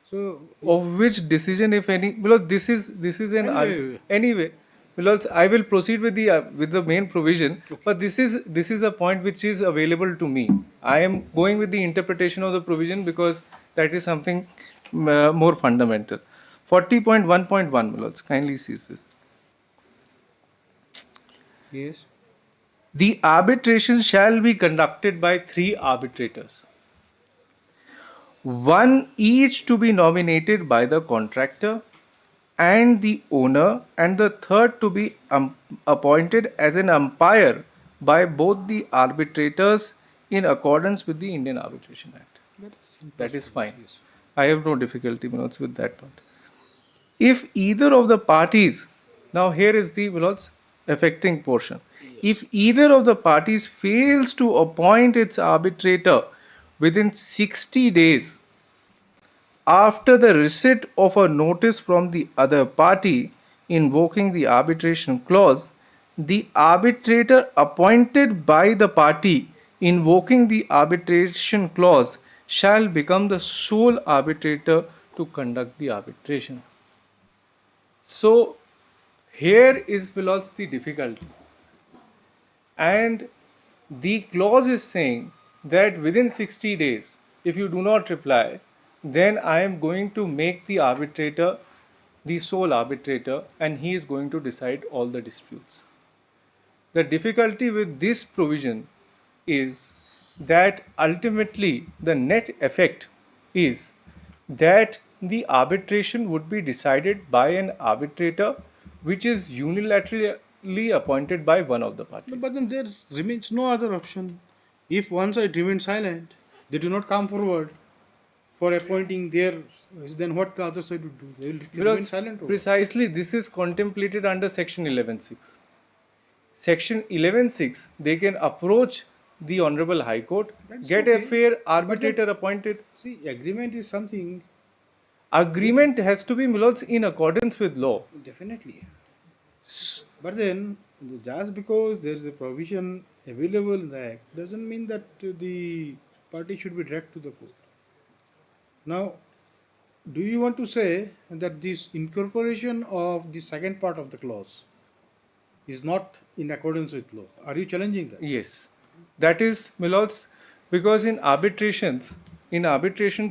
So Of which decision, if any, because this is an anyway. My lords, I will proceed with the main provision, but this is a point which is available to me. I am going with the interpretation of the provision because that is something more fundamental. 40.1.1, my lords, kindly seize this. yes. The arbitration shall be conducted by 3 arbitrators, one each to be nominated by the contractor and the owner, and the third to be appointed as an umpire by both the arbitrators in accordance with the Indian Arbitration Act. That is fine. I have no difficulty, my lords, with that part. If either of the parties, now here is the, my lords, affecting portion. If either of the parties fails to appoint its arbitrator within 60 days after the receipt of a notice from the other party invoking the arbitration clause, the arbitrator appointed by the party invoking the arbitration clause shall become the sole arbitrator to conduct the arbitration. So here is, my lords, the difficulty. And the clause is saying that within 60 days, if you do not reply, then I am going to make the arbitrator the sole arbitrator and he is going to decide all the disputes. The difficulty with this provision is that ultimately the net effect is that the arbitration would be decided by an arbitrator which is unilaterally appointed by one of the parties. But then there remains no other option. If one side remains silent, they do not come forward for appointing their, then what the other side would do? They will remain silent. Precisely, this is contemplated under section 11.6. Section 11.6, they can approach the Honorable High Court, get a fair arbitrator appointed. See, agreement is something. Agreement has to be, my lords, in accordance with law. Definitely. But then, just because there is a provision available in the Act doesn't mean that the party should be dragged to the court. Now, do you want to say that this incorporation of the second part of the clause is not in accordance with law? Are you challenging that? Yes. That is, my lords, because in arbitrations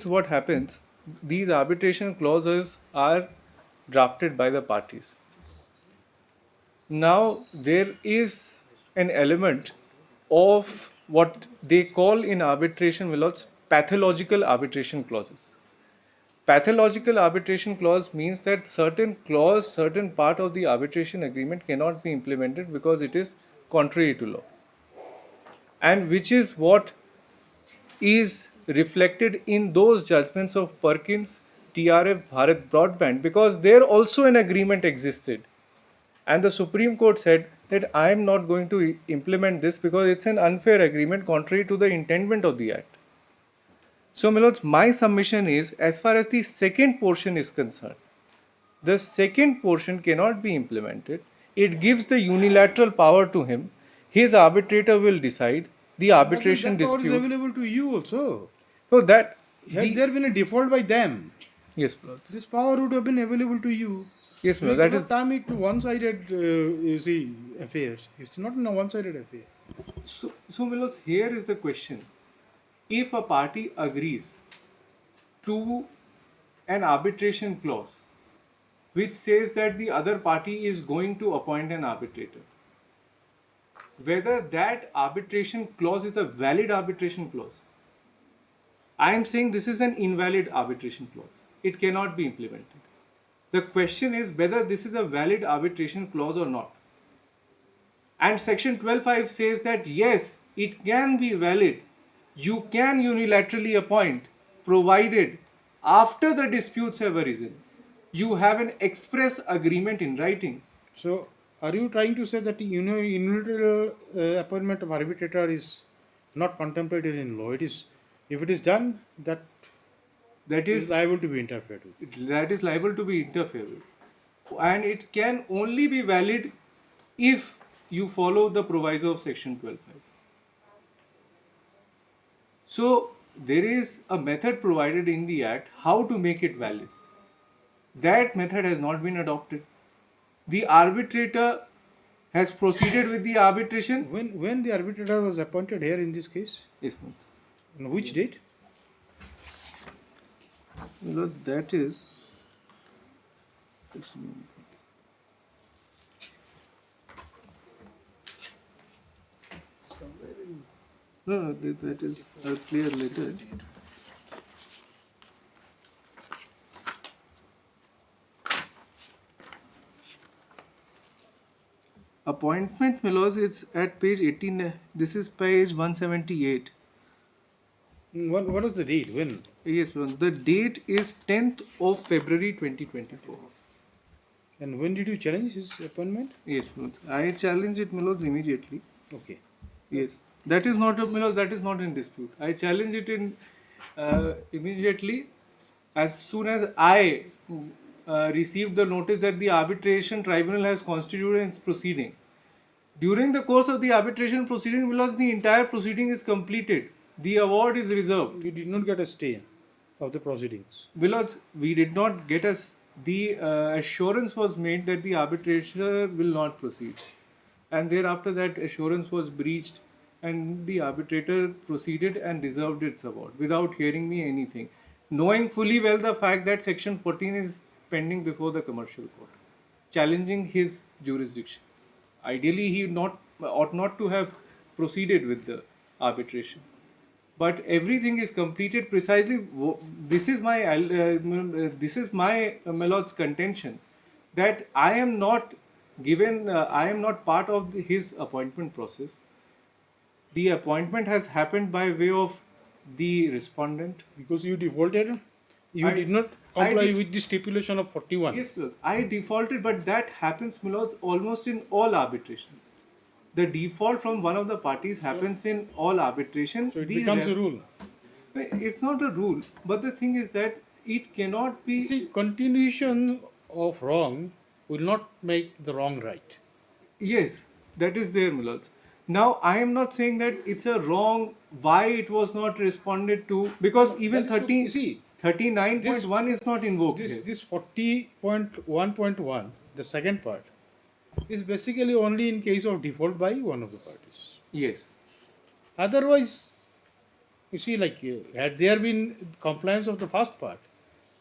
what happens, these arbitration clauses are drafted by the parties. Now, there is an element of what they call in arbitration, my lords, pathological arbitration clauses. Pathological arbitration clause means that certain clause, certain part of the arbitration agreement cannot be implemented because it is contrary to law. And which is what is reflected in those judgments of Perkins, TRF, Bharat Broadband, because there also an agreement existed. And the Supreme Court said that I am not going to implement this because it's an unfair agreement contrary to the intendment of the Act. So, my lords, my submission is, as far as the second portion is concerned, the second portion cannot be implemented. It gives the unilateral power to him. His arbitrator will decide the arbitration that power dispute. is available to you also. So that had there been a default by them, yes, my lords. this power would have been available to you. Yes, my You lord. That cannot is time it to one-sided, you see, affairs. It's not a one-sided affair. so. My lords, here is the question: if a party agrees to an arbitration clause, which says that the other party is going to appoint an arbitrator, whether that arbitration clause is a valid arbitration clause. I am saying this is an invalid arbitration clause. It cannot be implemented. The question is whether this is a valid arbitration clause or not. And section 12.5 says that yes, it can be valid. You can unilaterally appoint, provided after the disputes have arisen, you have an express agreement in writing. So, are you trying to say that the unilateral appointment of arbitrator is not contemplated in law? It is, if it is done, that that Is is liable to be interfered with. that is liable to be interfered with. And it can only be valid if you follow the proviso of section 12.5. So there is a method provided in the Act how to make it valid. That method has not been adopted. The arbitrator has proceeded with the arbitration. When the arbitrator was appointed here in this case? Yes, ma'am. On which date? Because that is. No, that is a clear letter. Appointment, my lords, it's at page 18. This is page 178. What was the date? When? Yes, my lords. The date is 10th of February 2024. And when did you challenge his appointment? Yes, my lords. I challenge it, my lords, immediately. Okay. Yes, that is not that is not in dispute. I challenge it in immediately as soon as I received the notice that the arbitration tribunal has constituted its proceeding. During the course of the arbitration proceeding, because the entire proceeding is completed, the award is reserved. You did not get a stay of the proceedings. Because we did not get the assurance was made that the arbitrator will not proceed. And thereafter that assurance was breached and the arbitrator proceeded and reserved its award without hearing me anything. Knowing fully well the fact that section 14 is pending before the commercial court, challenging his jurisdiction. Ideally, he ought not to have proceeded with the arbitration. But everything is completed precisely. This is my my lord's contention that I am not given. I am not part of his appointment process. The appointment has happened by way of the respondent. Because you defaulted, you did not comply with the stipulation of 41. Yes, my lords. I defaulted, but that happens, my lords, almost in all arbitrations. The default from one of the parties happens in all arbitration. So it becomes a rule. It's not a rule, but the thing is that it cannot be. See, continuation of wrong will not make the wrong right. Yes, that is there, my lords. Now, I am not saying that it's a wrong, why it was not responded to, because even 39.1 is not invoked here. This 40.1.1, the second part, is basically only in case of default by one of the parties. Yes. Otherwise, you see, like, had there been compliance of the first part,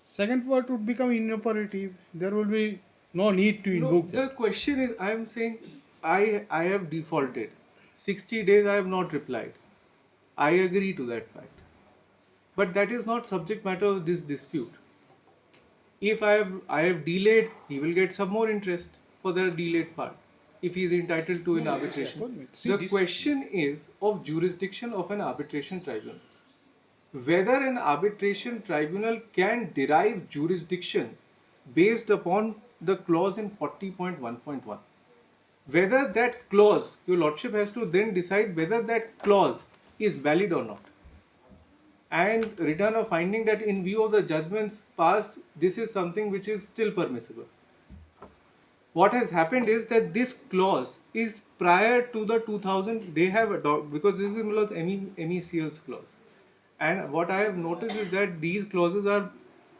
second part would become inoperative. There will be no need to invoke The question is, I am saying, I have defaulted. 60 days I have not replied. I agree to that fact. But that is not subject matter of this dispute. If I have delayed, he will get some more interest for the delayed part if he is entitled to an arbitration. The question is of jurisdiction of an arbitration tribunal. Whether an arbitration tribunal can derive jurisdiction based upon the clause in 40.1.1. Whether that clause, your lordship has to then decide whether that clause is valid or not. And return a finding that in view of the judgments passed, this is something which is still permissible. What has happened is that this clause is prior to the 2000, they have adopted, because this is MECL's clause. And what I have noticed is that these clauses are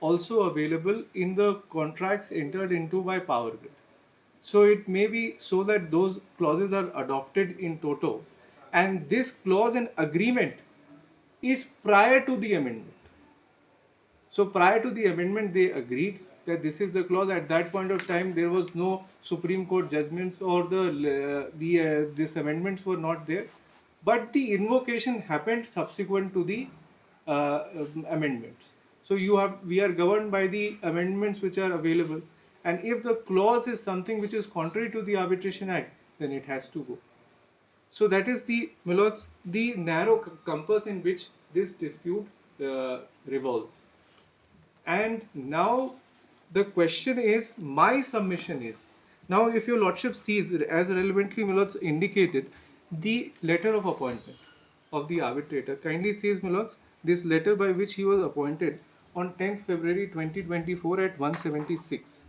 also available in the contracts entered into by Power Grid. So it may be so that those clauses are adopted in toto. And this clause and agreement is prior to the amendment. So prior to the amendment, they agreed that this is the clause. At that point of time, there was no Supreme Court judgments or these amendments were not there. But the invocation happened subsequent to the amendments. So we are governed by the amendments which are available. And if the clause is something which is contrary to the Arbitration Act, then it has to go. So that is the narrow compass in which this dispute revolves. And now the question is, my submission is, now if your lordship sees, as relevantly my lords indicated, the letter of appointment of the arbitrator kindly says, my lords, this letter by which he was appointed on 10th February 2024 at 176.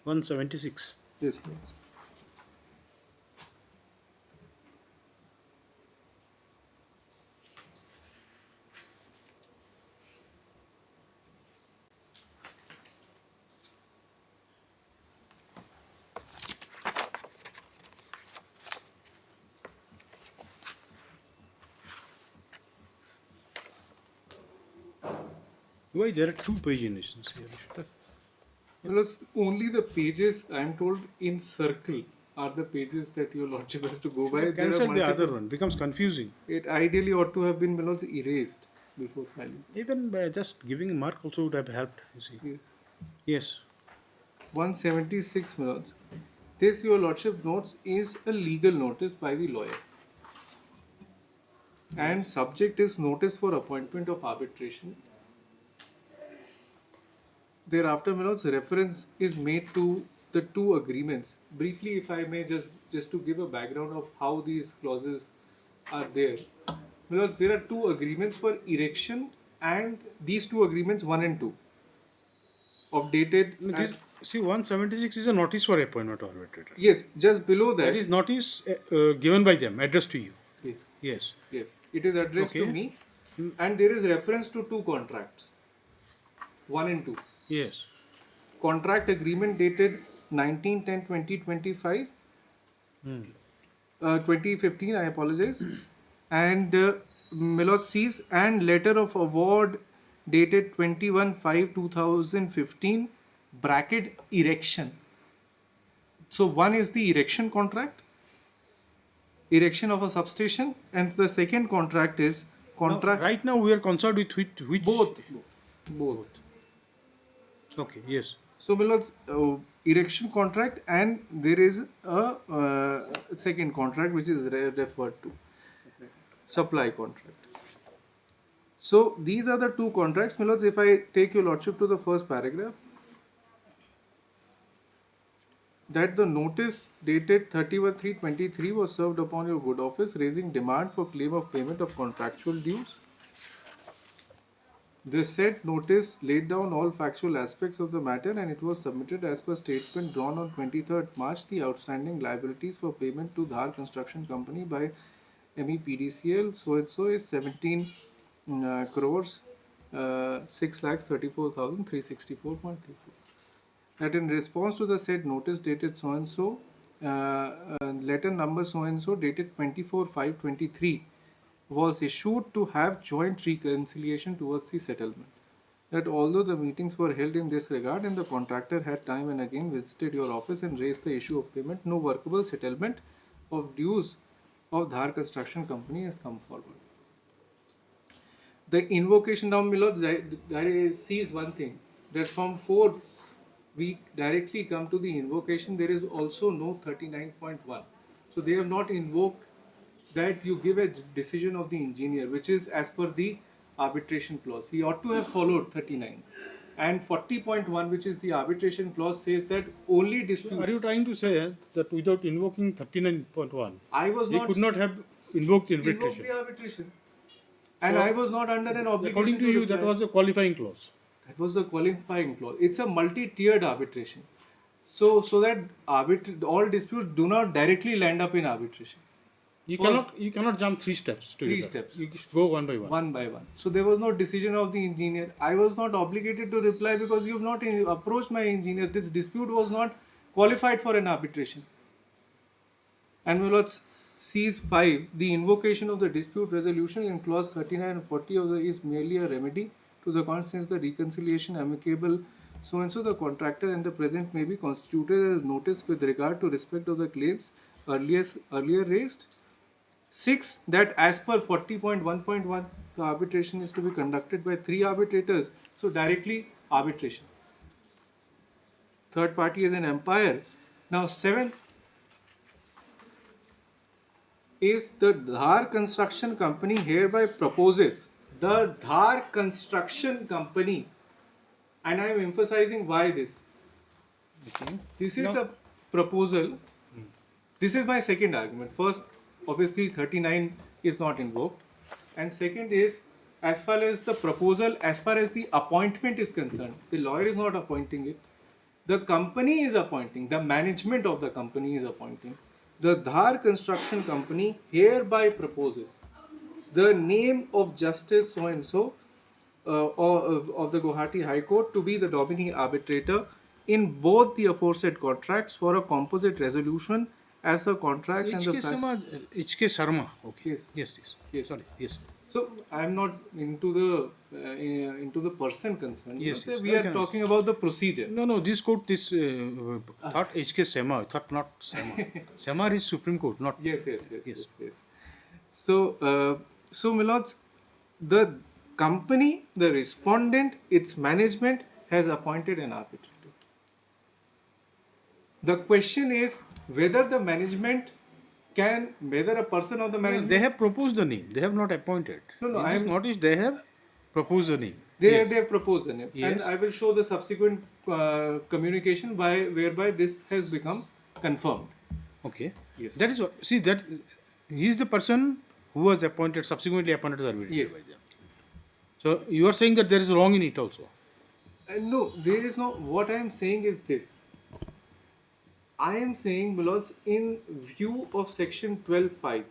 $176. Yes, please. Why there are two paginations here? Should have- Well, it's only the pages I am told in circle are the pages that your lordship has to go by. should have There are cancelled the other multiple- one. Becomes confusing. It ideally ought to have been erased before filing. Even by just giving a mark also would have helped. You see. Yes. Yes. 176 minutes. This, your lordship notes, is a legal notice by the lawyer. And subject is notice for appointment of arbitration. Thereafter, Milords, reference is made to the two agreements. Briefly, if I may, just to give a background of how these clauses are there. Milords, there are two agreements for erection, and these two agreements, 1 and 2, of dated. See, 176 is a notice for appointment of arbitrator. Yes, just below that. That is notice given by them, addressed to you. Yes. Yes. Yes, it is addressed to Okay. me, and there is reference to two contracts, 1 and 2. Yes. Contract agreement dated 19/10/2025, 2015. I apologize, and Milord sees, and letter of award dated 21/5/2015. Bracket erection. So one is the erection contract, erection of a substation, and the second contract is contract. Right now we are concerned with which Both. Okay. Yes. So, Milords, erection contract, and there is a second contract which is referred to, supply contract. So, these are the two contracts. Milords, if I take your lordship to the first paragraph, that the notice dated 31/3/23 was served upon your good office raising demand for claim of payment of contractual dues. The said notice laid down all factual aspects of the matter, and it was submitted as per statement drawn on 23rd March. The outstanding liabilities for payment to Dhar Construction Company by MEPDCL so is 17 crores 6,34,364.34. That in response to the said notice dated so and so, letter number so and so dated 24/5/23 was issued to have joint reconciliation towards the settlement. That although the meetings were held in this regard and the contractor had time and again visited your office and raised the issue of payment, no workable settlement of dues of Dhar Construction Company has come forward. The invocation now, Milord, sees one thing, that from 4 we directly come to the invocation. There is also no 39.1. So they have not invoked that you give a decision of the engineer, which is as per the arbitration clause. He ought to have followed 39. And 40.1, which is the arbitration clause, says that only disputes. Are you trying to say that without invoking 39.1, I was they not could not have invoked invoked arbitration? the arbitration. And So, I was not under an obligation. According to you, that reply. was a qualifying clause. That was the qualifying clause. It's a multi-tiered arbitration. So that all disputes do not directly land up in arbitration. You cannot jump 3 steps together. 3 steps. You go one by one. One by one. So there was no decision of the engineer. I was not obligated to reply because you have not approached my engineer. This dispute was not qualified for an arbitration. And my lords, Cs 5, the invocation of the dispute resolution in clause 39 and 40 of the is merely a remedy to the since the reconciliation amicable so and so the contractor and the present may be constituted as notice with regard to respect of the claims earlier raised. 6, that as per 40.1.1 the arbitration is to be conducted by 3 arbitrators, so directly arbitration. Third party is an umpire. Now 7 is the Dhar Construction Company hereby proposes, the Dhar Construction Company, and I am emphasizing why this. This is a proposal. This is my second argument. First obviously 39 is not invoked. And second is, as far as the proposal, as far as the appointment is concerned, the lawyer is not appointing it. The company is appointing, the management of the company is appointing. The Dhar Construction Company hereby proposes the name of Justice so and so of the Guwahati High Court to be the domining arbitrator in both the aforesaid contracts for a composite resolution as the contracts and the H.K. Sharma. Okay. Yes. Yes. Yes. Sorry. Yes. So I'm not into the person concerned. Yes, yes. We are Okay. talking about the procedure. No. This court, thought H.K. Sema. Thought not Sema. Sema is Supreme Court, not. Yes. So, my lords, the company, the respondent, its management has appointed an arbitrator. The question is whether the management whether a person of the management. They have proposed the name. They have not appointed. No. In this notice, they have proposed the name. They have proposed the name, Yes. and I will show the subsequent communication whereby this has become confirmed. Okay. Yes. That is what. See that he is the person who was appointed, subsequently appointed as arbitrator. Yes. By them. So you are saying that there is wrong in it also. No, there is no. What I am saying is this. I am saying, my lords, in view of section 12.5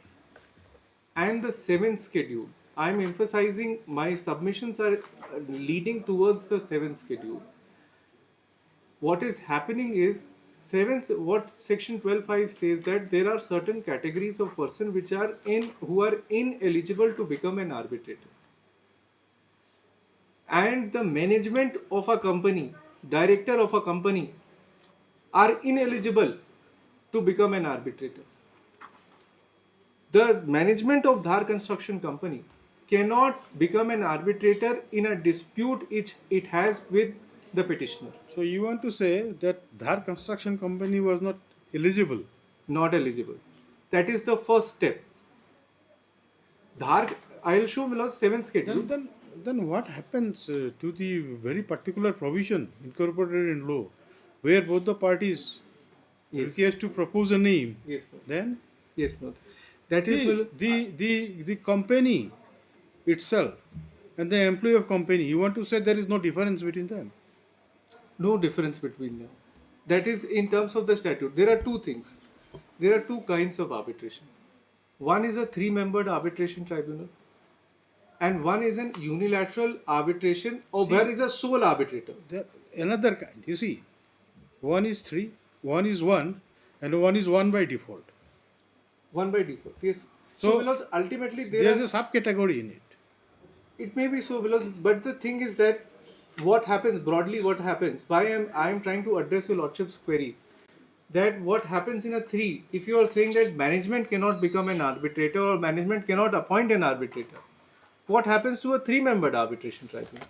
and the 7th schedule, I am emphasizing my submissions are leading towards the 7th schedule. What is happening is, what section 12.5 says that there are certain categories of person who are ineligible to become an arbitrator. And the management of a company, director of a company, are ineligible to become an arbitrator. The management of Dhar Construction Company cannot become an arbitrator in a dispute it has with the petitioner. So you want to say that Dhar Construction Company was not eligible? Not eligible. That is the first step. Dhar, I will show below 7th schedule. Then what happens to the very particular provision incorporated in law, where both the parties request to propose a name? Yes, sir. Then yes, sir. That is the company itself and the employee of company. You want to say there is no difference between them? No difference between them. That is in terms of the statute. There are two things. There are two kinds of arbitration. One is a 3-membered arbitration tribunal, and one is an unilateral arbitration, or where is a sole arbitrator. Another kind. You see, one is 3, one is 1, and one is 1 by default. 1 by default, yes. So ultimately there is a subcategory in it. It may be so, but the thing is that what happens broadly, why I am trying to address your lordship's query, that what happens in a 3, if you are saying that management cannot become an arbitrator or management cannot appoint an arbitrator, what happens to a 3-membered arbitration tribunal?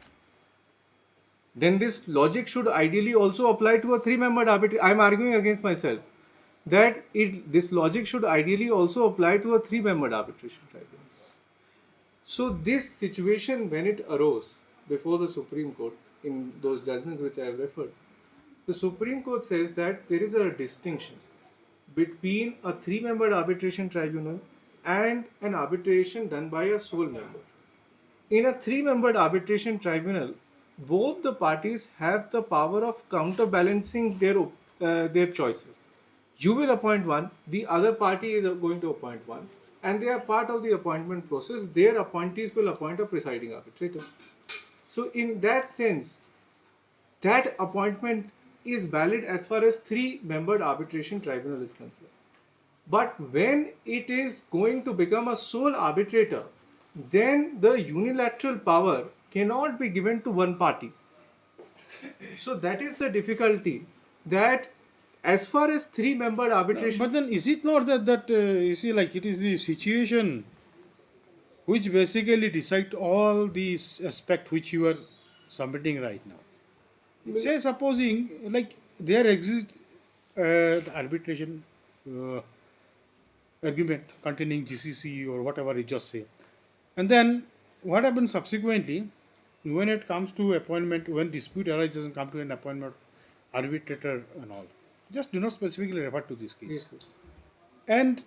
Then this logic should ideally also apply to a 3-membered arbitration. I am arguing against myself that this logic should ideally also apply to a 3-membered arbitration tribunal. So this situation, when it arose before the Supreme Court in those judgments which I have referred, the Supreme Court says that there is a distinction between a 3-membered arbitration tribunal and an arbitration done by a sole member. In a 3-membered arbitration tribunal, both the parties have the power of counterbalancing their choices. You will appoint one, the other party is going to appoint one, and they are part of the appointment process. Their appointees will appoint a presiding arbitrator. So in that sense, that appointment is valid as far as 3-membered arbitration tribunal is concerned. But when it is going to become a sole arbitrator, then the unilateral power cannot be given to one party. So that is the difficulty, that as far as 3-membered arbitration... But then is it not that you see, like, it is the situation which basically decide all these aspects which you are submitting right now? Say supposing, like, there exists arbitration argument containing GCC or whatever you just say. And then what happens subsequently when it comes to appointment, when dispute arises and come to an appointment arbitrator and all? Just do not specifically refer to this case. Yes, sir. And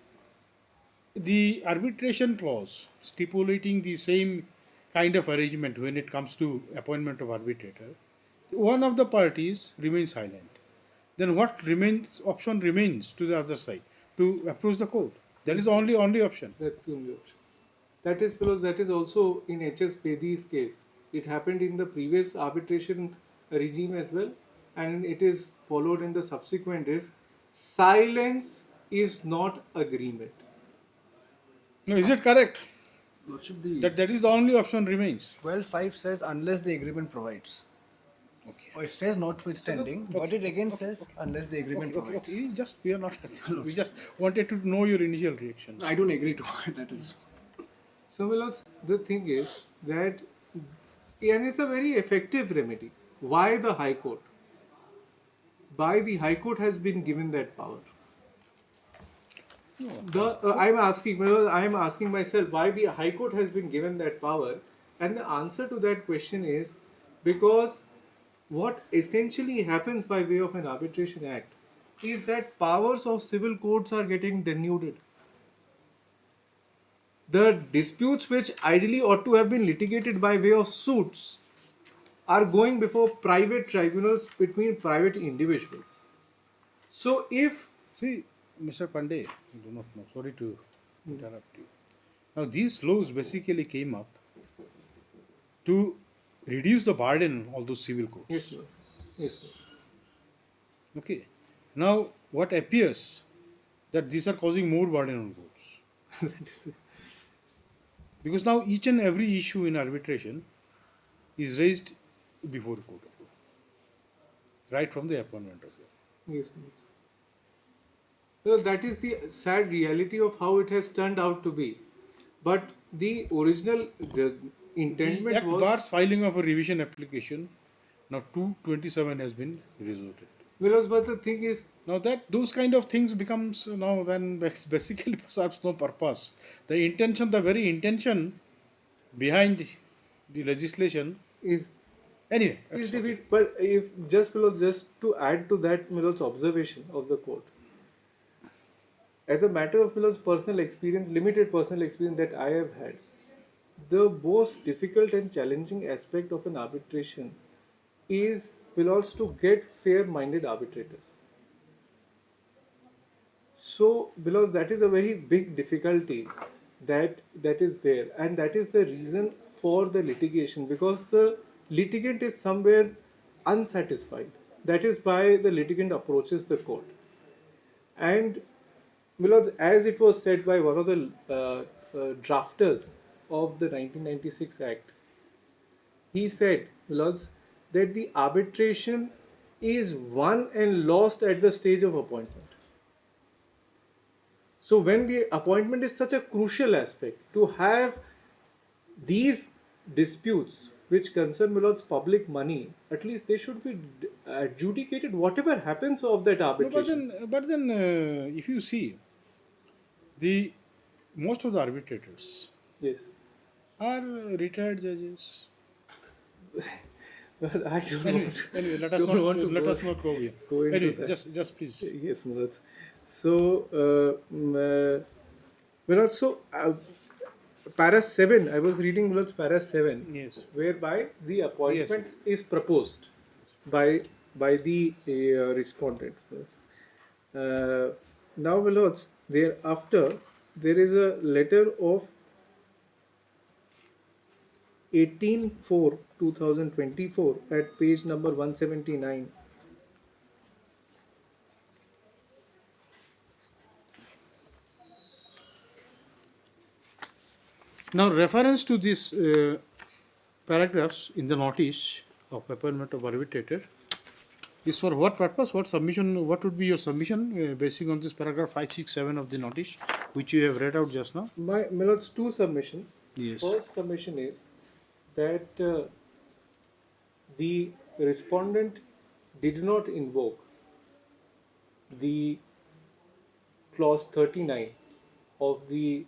the arbitration clause stipulating the same kind of arrangement when it comes to appointment of arbitrator, one of the parties remains silent. Then what remains option remains to the other side to approach the court. That is only option. That's the only option. That is because that is also in H.S. Bedi's case. It happened in the previous arbitration regime as well, and it is followed in the subsequent is silence is not agreement. No, is it correct? Lordship, the That is the only option remains. 12.5 says unless the agreement provides. Okay. Or it says notwithstanding, but it again says unless the agreement provides. We are not. We just wanted to know your initial reaction. I don't agree to it. That is. So, my lords, the thing is that, and it's a very effective remedy. Why the High Court? Why the High Court has been given that power? I am asking myself why the High Court has been given that power, and the answer to that question is because what essentially happens by way of an arbitration act is that powers of civil courts are getting denuded. The disputes which ideally ought to have been litigated by way of suits are going before private tribunals between private individuals. So if... See, Mr. Pandey, I do not know, sorry to interrupt you. Now these laws basically came up to reduce the burden of those civil courts. Yes, sir. Yes, sir. Okay. Now what appears that these are causing more burden on courts. Because now each and every issue in arbitration is raised before court, right from the appointment of it. Yes, please. So that is the sad reality of how it has turned out to be. But the intendment The act was... bars filing of a revision application. Now 227 has been resorted. Well, but the thing is... Now that those kind of things becomes now then basically serves no purpose. The very intention behind the legislation is... Anyway. Is defeat, but if just to add to that Milot's observation of the court, as a matter of Milot's personal experience, limited personal experience that I have had, the most difficult and challenging aspect of an arbitration is Milot's to get fair-minded arbitrators. So, Milot, that is a very big difficulty that is there, and that is the reason for the litigation, because the litigant is somewhere unsatisfied. That is why the litigant approaches the court. And Milords, as it was said by one of the drafters of the 1996 Act, he said, Milords, that the arbitration is won and lost at the stage of appointment. So when the appointment is such a crucial aspect, to have these disputes which concern Milord's public money, at least they should be adjudicated whatever happens of that arbitration. No, but then if you see, most of the arbitrators are retired judges. I don't anyway, let us not go here. Anyway, just please. Yes, Milord. So, Milord, so para 7, I was reading Milord's para 7, yes, whereby the appointment is proposed by the respondent. Now, Milords, thereafter, there is a letter of 18/4/2024 at page number 179. Now, reference to these paragraphs in the notice of appointment of arbitrator is for what purpose? What submission? What would be your submission basing on this paragraph 5, 6, 7 of the notice, which you have read out just now? My Milord's, two submissions. Yes. First submission is that the respondent did not invoke the clause 39 of the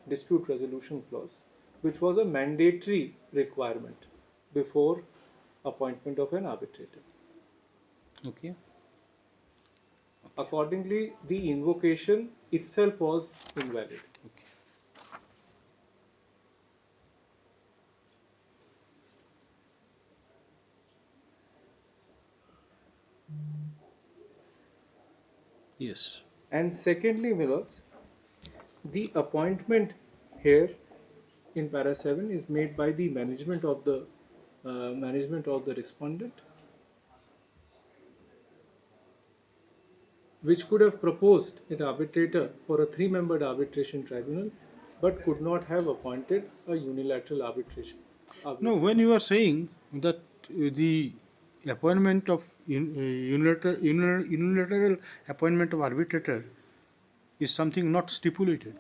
dispute resolution clause, which was a mandatory requirement before appointment of an arbitrator. Okay. Accordingly, the invocation itself was invalid. Yes. And secondly, my lords, the appointment here in para 7 is made by the management of the respondent, which could have proposed an arbitrator for a 3-membered arbitration tribunal, but could not have appointed a unilateral arbitration. No, when you are saying that the appointment of unilateral appointment of arbitrator is something not stipulated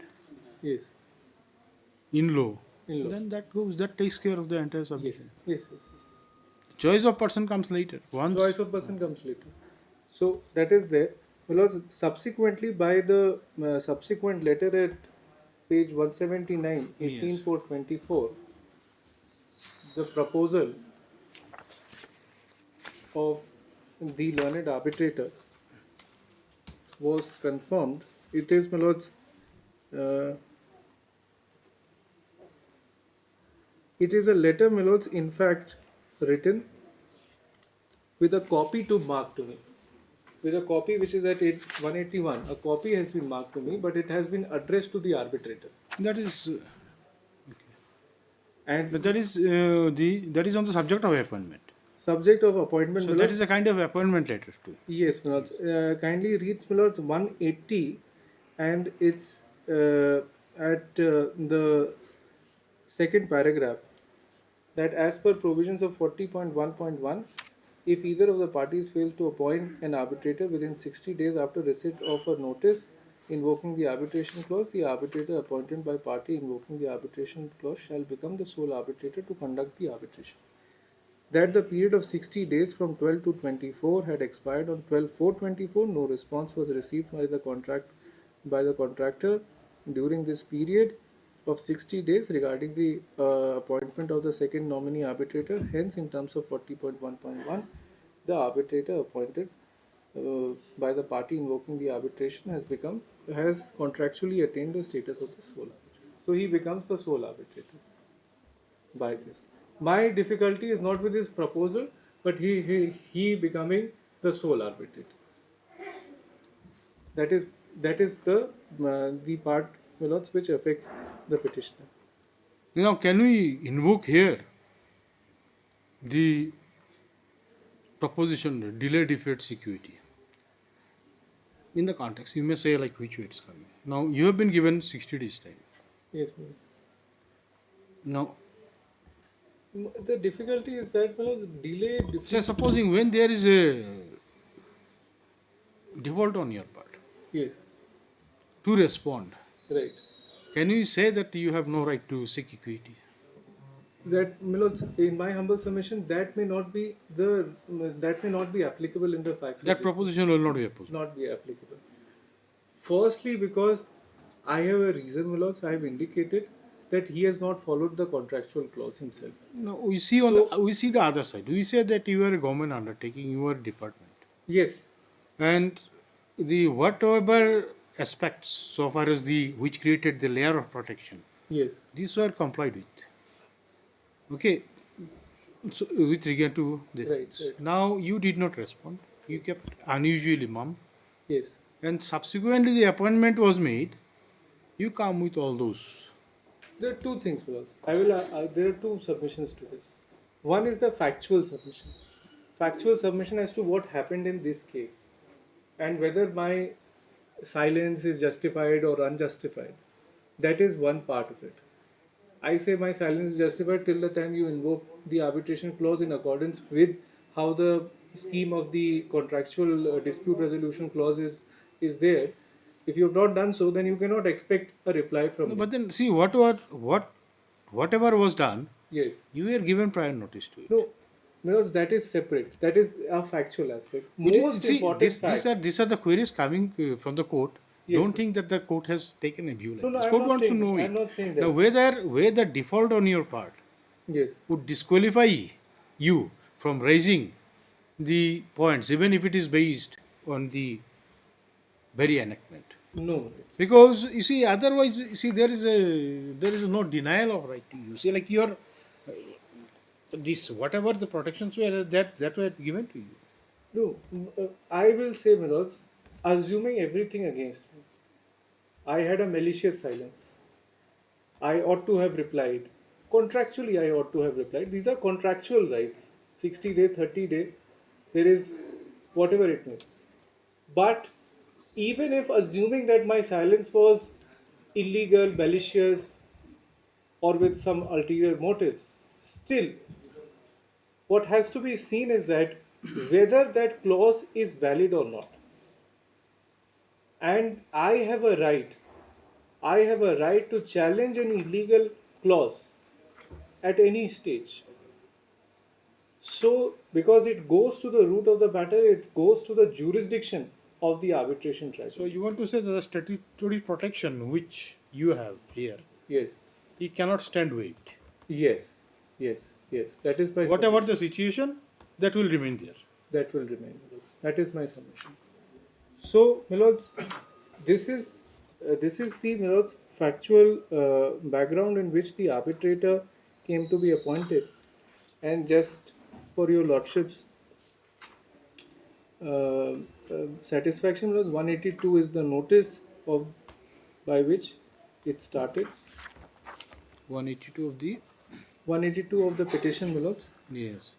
Yes. in law, In law. then that takes care of the entire Yes. subject. Yes. Choice of person comes later. Once Choice of person comes later. So that is there. Well, subsequently, by the subsequent letter at page 179, 18/4/24, the proposal of the learned arbitrator was confirmed. It is, my lords, it is a letter, my lords, in fact, written with a copy to mark to me. With a copy which is at 181, a copy has been marked to me, but it has been addressed to the arbitrator. that is And but that is on the subject of appointment. subject of appointment. So my that lords, is a kind of appointment letter too. yes, my lords. Kindly read, my lords, 180, and it's at the second paragraph, that as per provisions of 40.1.1, if either of the parties fails to appoint an arbitrator within 60 days after receipt of a notice invoking the arbitration clause, the arbitrator appointed by party invoking the arbitration clause shall become the sole arbitrator to conduct the arbitration. That the period of 60 days from 12 to 24 had expired on 12/4/24, no response was received by the contractor during this period of 60 days regarding the appointment of the second nominee arbitrator. Hence, in terms of 40.1.1, the arbitrator appointed by the party invoking the arbitration has contractually attained the status of the sole arbitrator. So he becomes the sole arbitrator by this. My difficulty is not with his proposal, but he becoming the sole arbitrator. That is the part, my lords, which affects the petitioner. Now, can we invoke here the proposition delay deferred security? In the context, you may say like which way it's coming. Now, you have been given 60 days time. Yes, ma'am. Now, The difficulty is that, my lords, delay. say supposing when there is a default on your part Yes, to respond, right. can you say that you have no right to seek equity? That, my lords, in my humble submission, that may not be applicable in the facts. That proposition will not be opposed. Not be applicable. Firstly, because I have a reason, my lords, I have indicated that he has not followed the contractual clause himself. No, we see we see the other side. We say that you are a government undertaking, you are a department, Yes, and the whatever aspects so far as which created the layer of protection, yes, these were complied with. Okay, so with regard to this, Right. now you did not respond. You kept unusually mum, yes. and subsequently the appointment was made. You come with all those. There are two things, my lords. There are two submissions to this. One is the factual submission. Factual submission as to what happened in this case, and whether my silence is justified or unjustified. That is one part of it. I say my silence is justified till the time you invoke the arbitration clause in accordance with how the scheme of the contractual dispute resolution clause is there. If you have not done so, then you cannot expect a reply from me. But then see whatever was done, Yes. you were given prior notice to it. No, because that is separate. That is a factual aspect. Most See, important fact. these are the queries coming from the court. Yes, Don't think that the court has taken a view like No, this. I'm Court not wants to saying know that. it. I'm not saying that. Now, whether the default on your part Yes. would disqualify you from raising the points, even if it is based on the very enactment. No. Because you see, otherwise, you see, there is no denial of right to use. See, like your this whatever the protections were that were given to you. No, I will say, my lords, assuming everything against me, I had a malicious silence. I ought to have replied. Contractually, I ought to have replied. These are contractual rights. 60 day, 30 day, there is whatever it means. But even if assuming that my silence was illegal, malicious, or with some ulterior motives, still, what has to be seen is that whether that clause is valid or not. And I have a right to challenge an illegal clause at any stage. So, because it goes to the root of the matter, it goes to the jurisdiction of the arbitration tribunal. So you want to say that the statutory protection which you have here, Yes, it cannot stand weight. yes, yes, yes. That is my Whatever the situation, that will remain there. that will remain, my lords. That is my submission. So, my lords, this is the, my lords, factual background in which the arbitrator came to be appointed. And just for your lordships satisfaction, my lords, 182 is the notice of by which it started. 182 of the 182 of the petition, my lords. yes.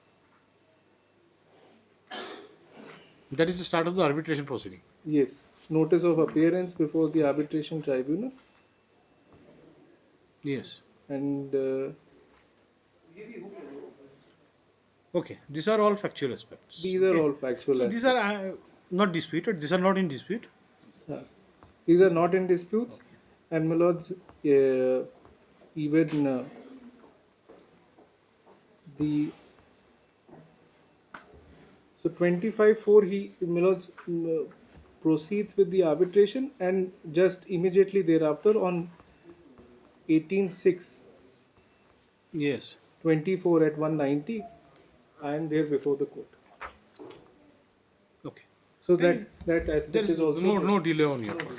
That is the start of the arbitration proceeding. Yes, notice of appearance before the arbitration tribunal. Yes. And Okay, these are all factual aspects. these are all factual So aspects. these are not disputed. These are not in dispute. These are not in disputes, and my lords, even the so 25(4) he, my lords, proceeds with the arbitration, and just immediately thereafter on 18(6), Yes. 24 at 190, I am there before the court. Okay. So that aspect There is also no delay on your part.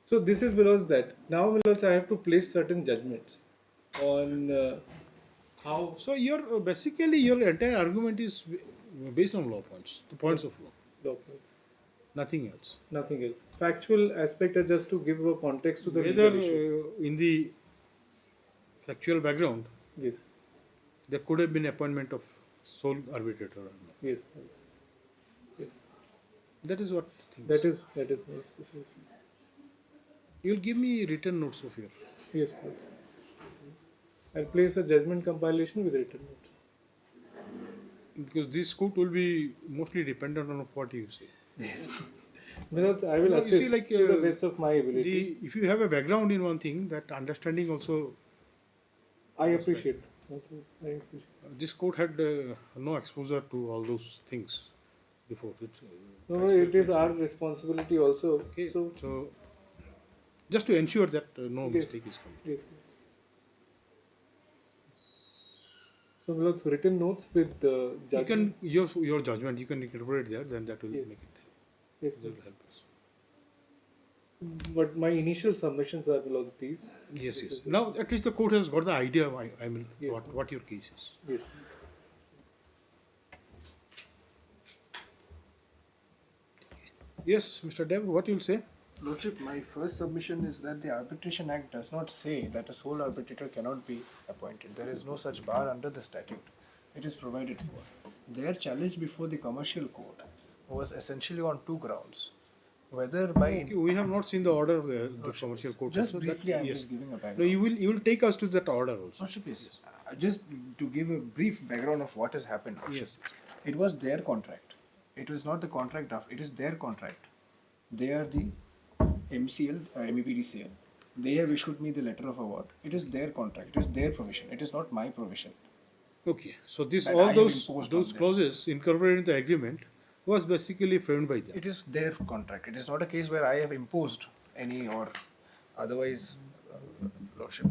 So this is below that. Now, below I have to place certain judgments on how. So your basically your entire argument is based on law points, the points of law, Documents. nothing else. Nothing else. Factual aspect are just to give a context to the Whether legal issue. in the factual background Yes. there could have been appointment of sole arbitrator or not. Yes. Yes. Yes. That is what. That is more precisely. You will give me written notes of your. Yes, please. I'll place a judgment compilation with written note. Because this court will be mostly dependent on what you say. Yes. Because I will No, you assist see, like, to the best of my ability. If you have a background in one thing, that understanding also. I appreciate. I appreciate. This court had no exposure to all those things before. No, it is our responsibility also. Okay. So just to ensure that no Yes. mistake is coming. yes. So we'll have written notes with the You judgment. can your judgment you can incorporate there, then that will Yes. make it. Yes, That will please. help us. But my initial submissions are below these. Yes, This yes. is- Now at least the court has got the idea. I mean, Yes. what your case is. Yes. Yes, Mr. Dev, what you'll say? Lordship, my first submission is that the Arbitration Act does not say that a sole arbitrator cannot be appointed. There is no such bar under the statute. It is provided for. Their challenge before the commercial court was essentially on two grounds. Whether by Okay, we have not seen the order of the commercial court. just so that- briefly, I'm yes. just giving a No, background. you will take us to that order also. Lordship, yes. Just to give a brief background of what has happened. Lordship. Yes. It was their contract. It was not the contract draft. It is their contract. They are the MCL, MEPDCL. They have issued me the letter of award. It is their contract. It is their provision. It is not my provision. Okay, so this That I all have those imposed on them. clauses incorporated in the agreement was basically framed by them. It is their contract. It is not a case where I have imposed any or otherwise, Lordship,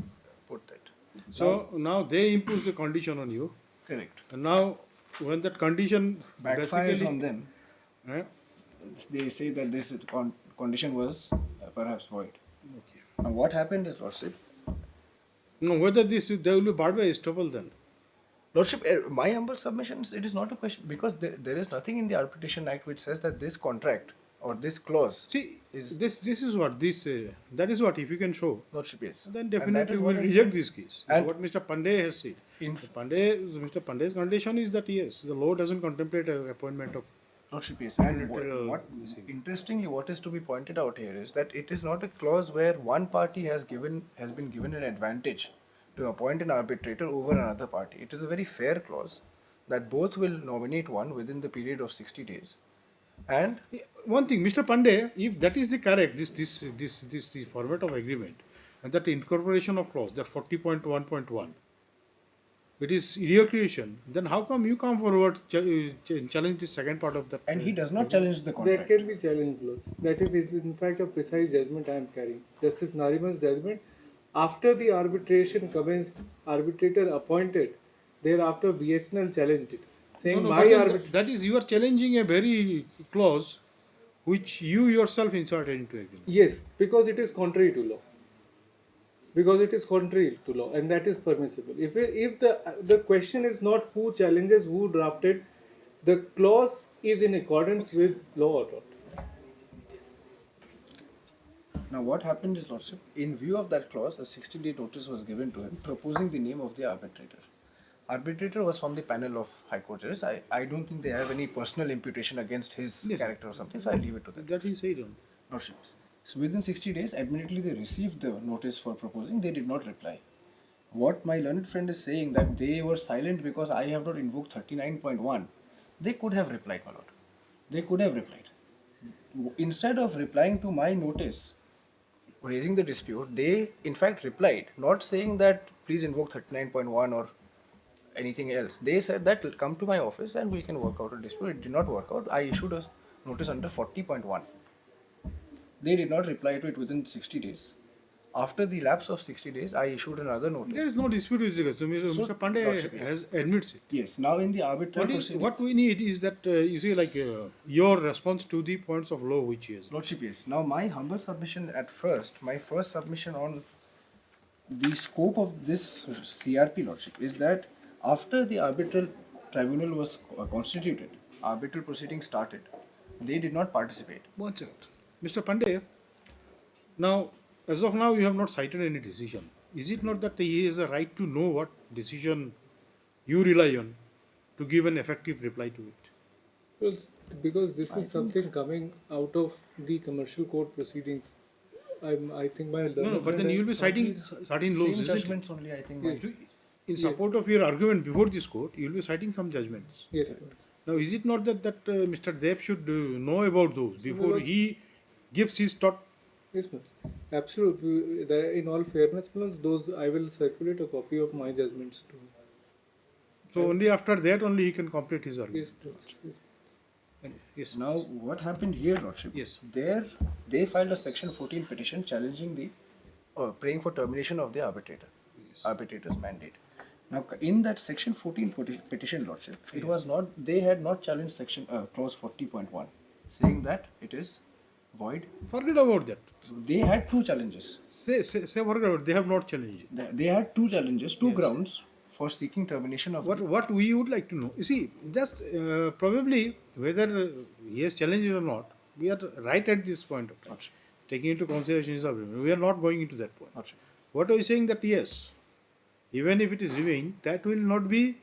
put that. So now they imposed a condition on you, Correct. and now when that condition Backfires basically on them. eh, they say that this condition was perhaps void. Now what happened is, Lordship, No, whether there will be barred by estoppel then. Lordship, my humble submissions, it is not a question because there is nothing in the Arbitration Act which says that this contract or this clause See, is this is what that is what if you can show, Lordship, yes. then And that definitely is we what will has reject been- this case. and- what Mr. Pandey has said. Mr. Pandey's condition is that yes, the law doesn't contemplate an appointment of. Lordship, yes. And Unilateral interestingly, what is to be pointed out here is that it is not a clause where one party has been given an advantage to appoint an arbitrator over another party. It is a very fair clause that both will nominate one within the period of 60 days. And One thing, Mr. Pandey, if that is the correct, this format of agreement, and that incorporation of clause, that 40.1.1, it is recreation, then how come you come forward challenge the second part of that? he does not challenge the That contract. can be challenged clause. That is in fact a precise judgment I am carrying. Justice Nariman's judgment. After the arbitration commenced, arbitrator appointed, thereafter BSNL challenged it, saying No, my but then arbitration. that is, you are challenging a very clause which you yourself inserted into agreement. Yes, because it is contrary to law. Because it is contrary to law, and that is permissible. If the question is not who challenges, who drafted, the clause is in accordance with law or not. Now, what happened is, Lordship, in view of that clause, a 60-day notice was given to him proposing the name of the arbitrator. Arbitrator was from the panel of High Court judges. I don't think they have any personal imputation against his Yes. character or something, so I leave it to them. That he said on. Lordship. So within 60 days, admittedly they received the notice for proposing, they did not reply. What my learned friend is saying that they were silent because I have not invoked 39.1, they could have replied, my lord. They could have replied. Instead of replying to my notice, raising the dispute, they in fact replied, not saying that please invoke 39.1 or anything else. They said that come to my office and we can work out a dispute. It did not work out. I issued a notice under 40.1. They did not reply to it within 60 days. After the lapse of 60 days, I issued another notice. There is no dispute with regards. So So, Mr. Pandey Lordship, yes. has admits it. Yes, now in the arbitral proceeding. What we need is that you see, like your response to the points of law which is. Lordship, yes. Now my humble submission at first, my first submission on the scope of this CRP, Lordship, is that after the arbitral tribunal was constituted, arbitral proceedings started, they did not participate. One second. Mr. Pandey, now, as of now, you have not cited any decision. Is it not that he has a right to know what decision you rely on to give an effective reply to it? Well, because this is something coming out of the commercial court proceedings. I think my No, but then you will be citing certain laws, Same isn't it? judgments only, I think. Yes. In support of your argument before this court, you will be citing some judgments. Yes. Now, is it not that Mr. Dev should know about those before he gives his thought? Yes, ma'am. Absolutely. In all fairness, ma'am, those I will circulate a copy of my judgments too. So only after that only he can complete his argument. Yes, please. Yes. Yes. Now, what happened here, Lordship? Yes. They filed a Section 14 petition challenging the praying for termination of the arbitrator's mandate. Now, in that Section 14 petition, Lordship, it was not. They had not challenged Section Clause 40.1, saying that it is void. Forget about that. They had two challenges. Say forget about it. They have not challenged it. They had two challenges, two grounds for seeking termination of. What we would like to know, you see, just probably whether he has challenged it or not, we are right at this point of time. Taking into consideration his argument, we are not going into that point. What are we saying that yes, even if it is reviewing, that will not be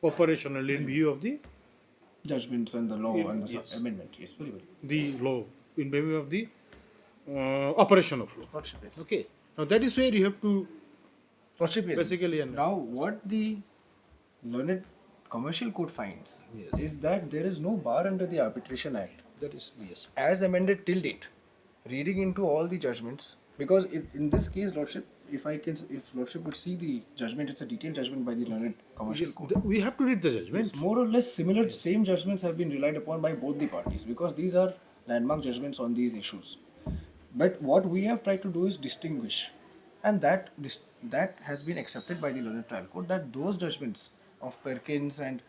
operational in view of the Judgments and the law and the amendment. Yes, very well. the law, in view of the operation of law. Lordship, yes. Okay. Now that is where you have to Lordship, yes. basically. Now, what the learned commercial court finds is that there is no bar under the Arbitration Act That is yes. as amended till date, reading into all the judgments. Because in this case, Lordship, if Lordship would see the judgment, it's a detailed judgment by the learned commercial court. We have to read the judgment. Yes, more or less similar, same judgments have been relied upon by both the parties because these are landmark judgments on these issues. But what we have tried to do is distinguish, and that has been accepted by the learned trial court, that those judgments of Perkins and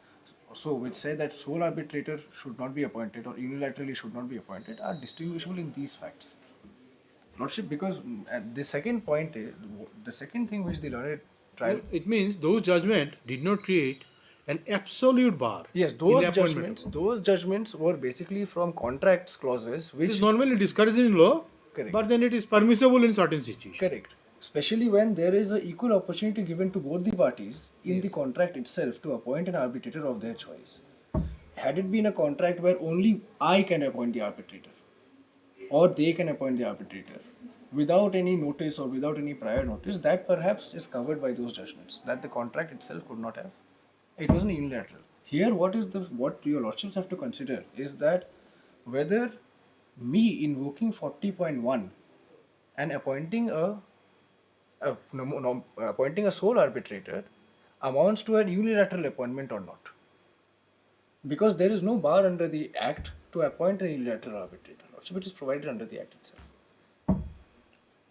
so which say that sole arbitrator should not be appointed or unilaterally should not be appointed are distinguishable in these facts. Lordship, because the second point is, the second thing which the learned trial... It means those judgment did not create an absolute bar. Yes, in those the appointment. judgments were basically from contracts clauses It which... is normally discouraged in law, Correct. but then it is permissible in certain situations. Correct. Especially when there is an equal opportunity given to both the parties in the contract itself to appoint an arbitrator of their choice. Had it been a contract where only I can appoint the arbitrator or they can appoint the arbitrator without any notice or without any prior notice, that perhaps is covered by those judgments that the contract itself could not have. It wasn't unilateral. Here, what your lordships have to consider is that whether me invoking 40.1 and appointing a sole arbitrator amounts to a unilateral appointment or not. Because there is no bar under the Act to appoint a unilateral arbitrator, lordship, it is provided under the Act itself.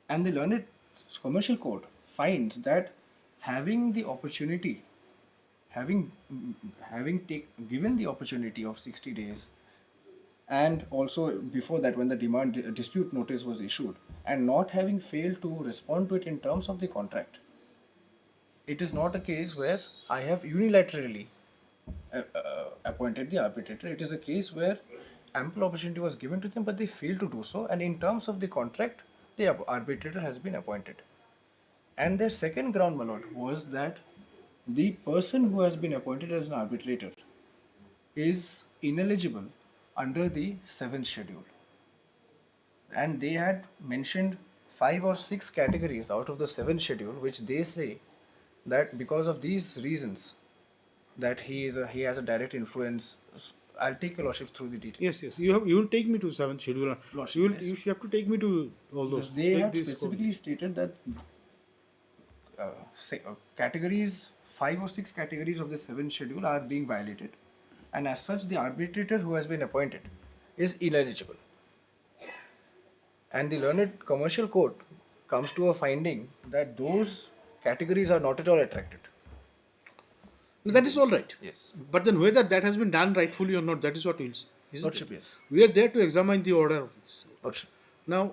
And the learned commercial code finds that having the opportunity, given the opportunity of 60 days, and also before that when the dispute notice was issued, and not having failed to respond to it in terms of the contract, it is not a case where I have unilaterally appointed the arbitrator. It is a case where ample opportunity was given to them, but they failed to do so, and in terms of the contract, the arbitrator has been appointed. And their second ground, my lord, was that the person who has been appointed as an arbitrator is ineligible under the 7th schedule. And they had mentioned 5 or 6 categories out of the 7th schedule, which they say that because of these reasons, that he has a direct influence. I'll take your lordship through the details. Yes. You will take me to 7th schedule. Lordship, You have to take me to all those. They had specifically stated that categories, 5 or 6 categories of the 7th schedule are being violated, and as such the arbitrator who has been appointed is ineligible. And the learned commercial code comes to a finding that those categories are not at all attracted. That is all right. Yes. But then whether that has been done rightfully or not, that is what is. Lordship, yes. We are there to examine the order of this. Lordship. Now,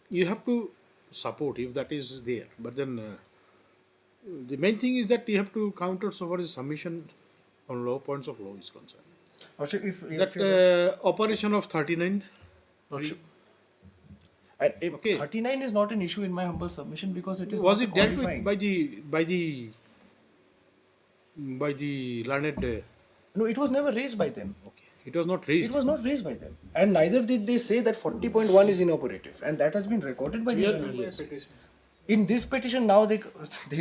you have to support if that is there. But then the main thing is that you have to counter so far as submission on law, points of law is concerned. Lordship, That operation of 39. Lordship. And 39 is not an issue in my humble submission because it is. Was not it dealt qualifying. with by the learned? No, it was never raised by them. Okay. It was not raised. It was not raised by them, and neither did they say that 40.1 is inoperative, and that has been recorded by the petition. In this petition, now they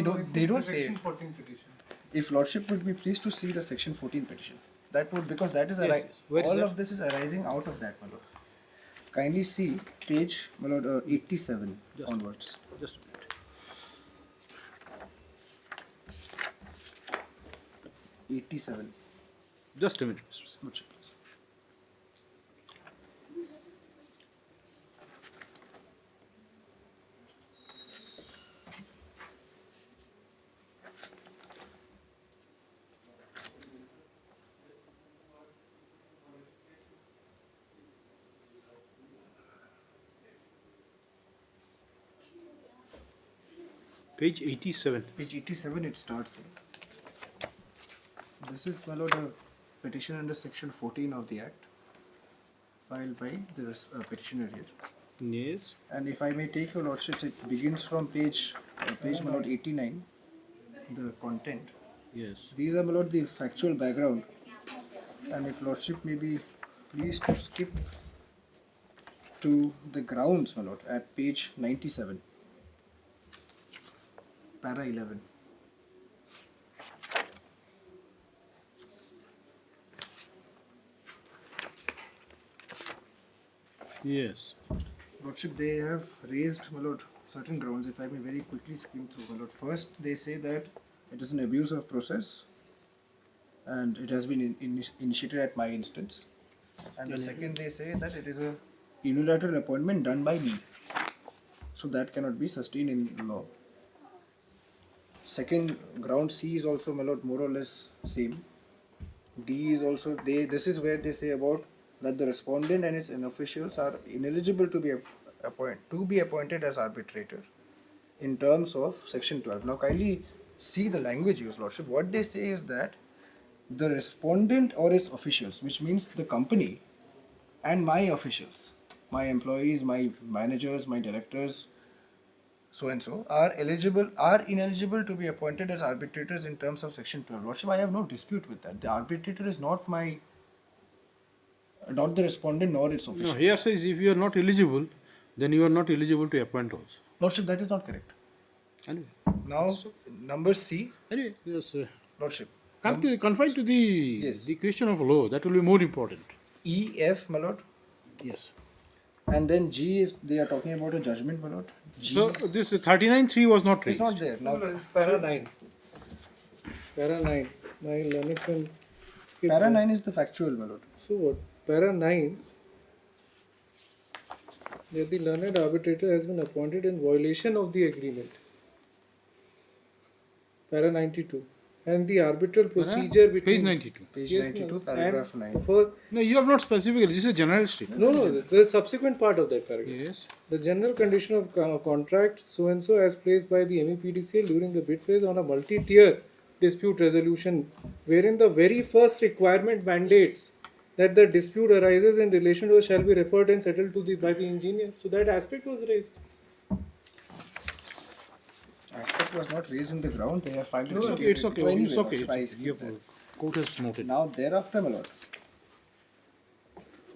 don't say it. 14 petition. If lordship would be pleased to see the section 14 petition, that would, because that is Where is all that? of this is arising out of that, my lord. Kindly see page, my lord, 87 onwards. Just a minute. Just a minute. Lordship. Page 87. Page 87 it starts with. This is, my lord, a petition under section 14 of the Act, filed by the petitioner here. Yes. And if I may take your lordships, it begins from page my lord, 89, the content. Yes. These are, my lord, the factual background. And if lordship may be pleased to skip to the grounds, my lord, at page 97, para 11. Yes. Lordship, they have raised, my lord, certain grounds, if I may very quickly skim through, my lord. First, they say that it is an abuse of process and it has been initiated at my instance. And the second, they say that it is a unilateral appointment done by me. So that cannot be sustained in law. Second, ground C is also, my lord, more or less same. D is also this is where they say about that the respondent and its officials are ineligible to be appointed as arbitrator in terms of section 12. Now kindly see the language used, Lordship. What they say is that the respondent or its officials, which means the company and my officials, my employees, my managers, my directors, so and so, are ineligible to be appointed as arbitrators in terms of section 12. Lordship, I have no dispute with that. The arbitrator is not the respondent nor its official. No, here says if you are not eligible, then you are not eligible to appoint also. Lordship, that is not correct. Anyway. Now, number C. Anyway, yes. Lordship. Confined to the question of law, that will be more important. E, F, my lord. Yes. And then G is, they are talking about a judgment, my lord. G. So this 39.3 was not raised. It's not there. Now, Para 9. Para 9. My learned friend skipped Para that. 9 is the factual, my lord. So what? Para 9. That the learned arbitrator has been appointed in violation of the agreement. Para 92. And the arbitral procedure between... Page 92. Page Yes, 92, and paragraph 9. For, No, you have not specifically. This is a general statement. no, the subsequent part of that paragraph. Yes. The general condition of contract so and so as placed by the MEPDCL during the bid phase on a multi-tier dispute resolution, wherein the very first requirement mandates that the dispute arises in relation to shall be referred and settled by the engineer. So that aspect was raised. Aspect was not raised in the ground. They have filed it. It's okay. It's okay. So anyway, It's okay. Lordship, I It's skip okay. that. Court has noted. Now, thereafter, my lord.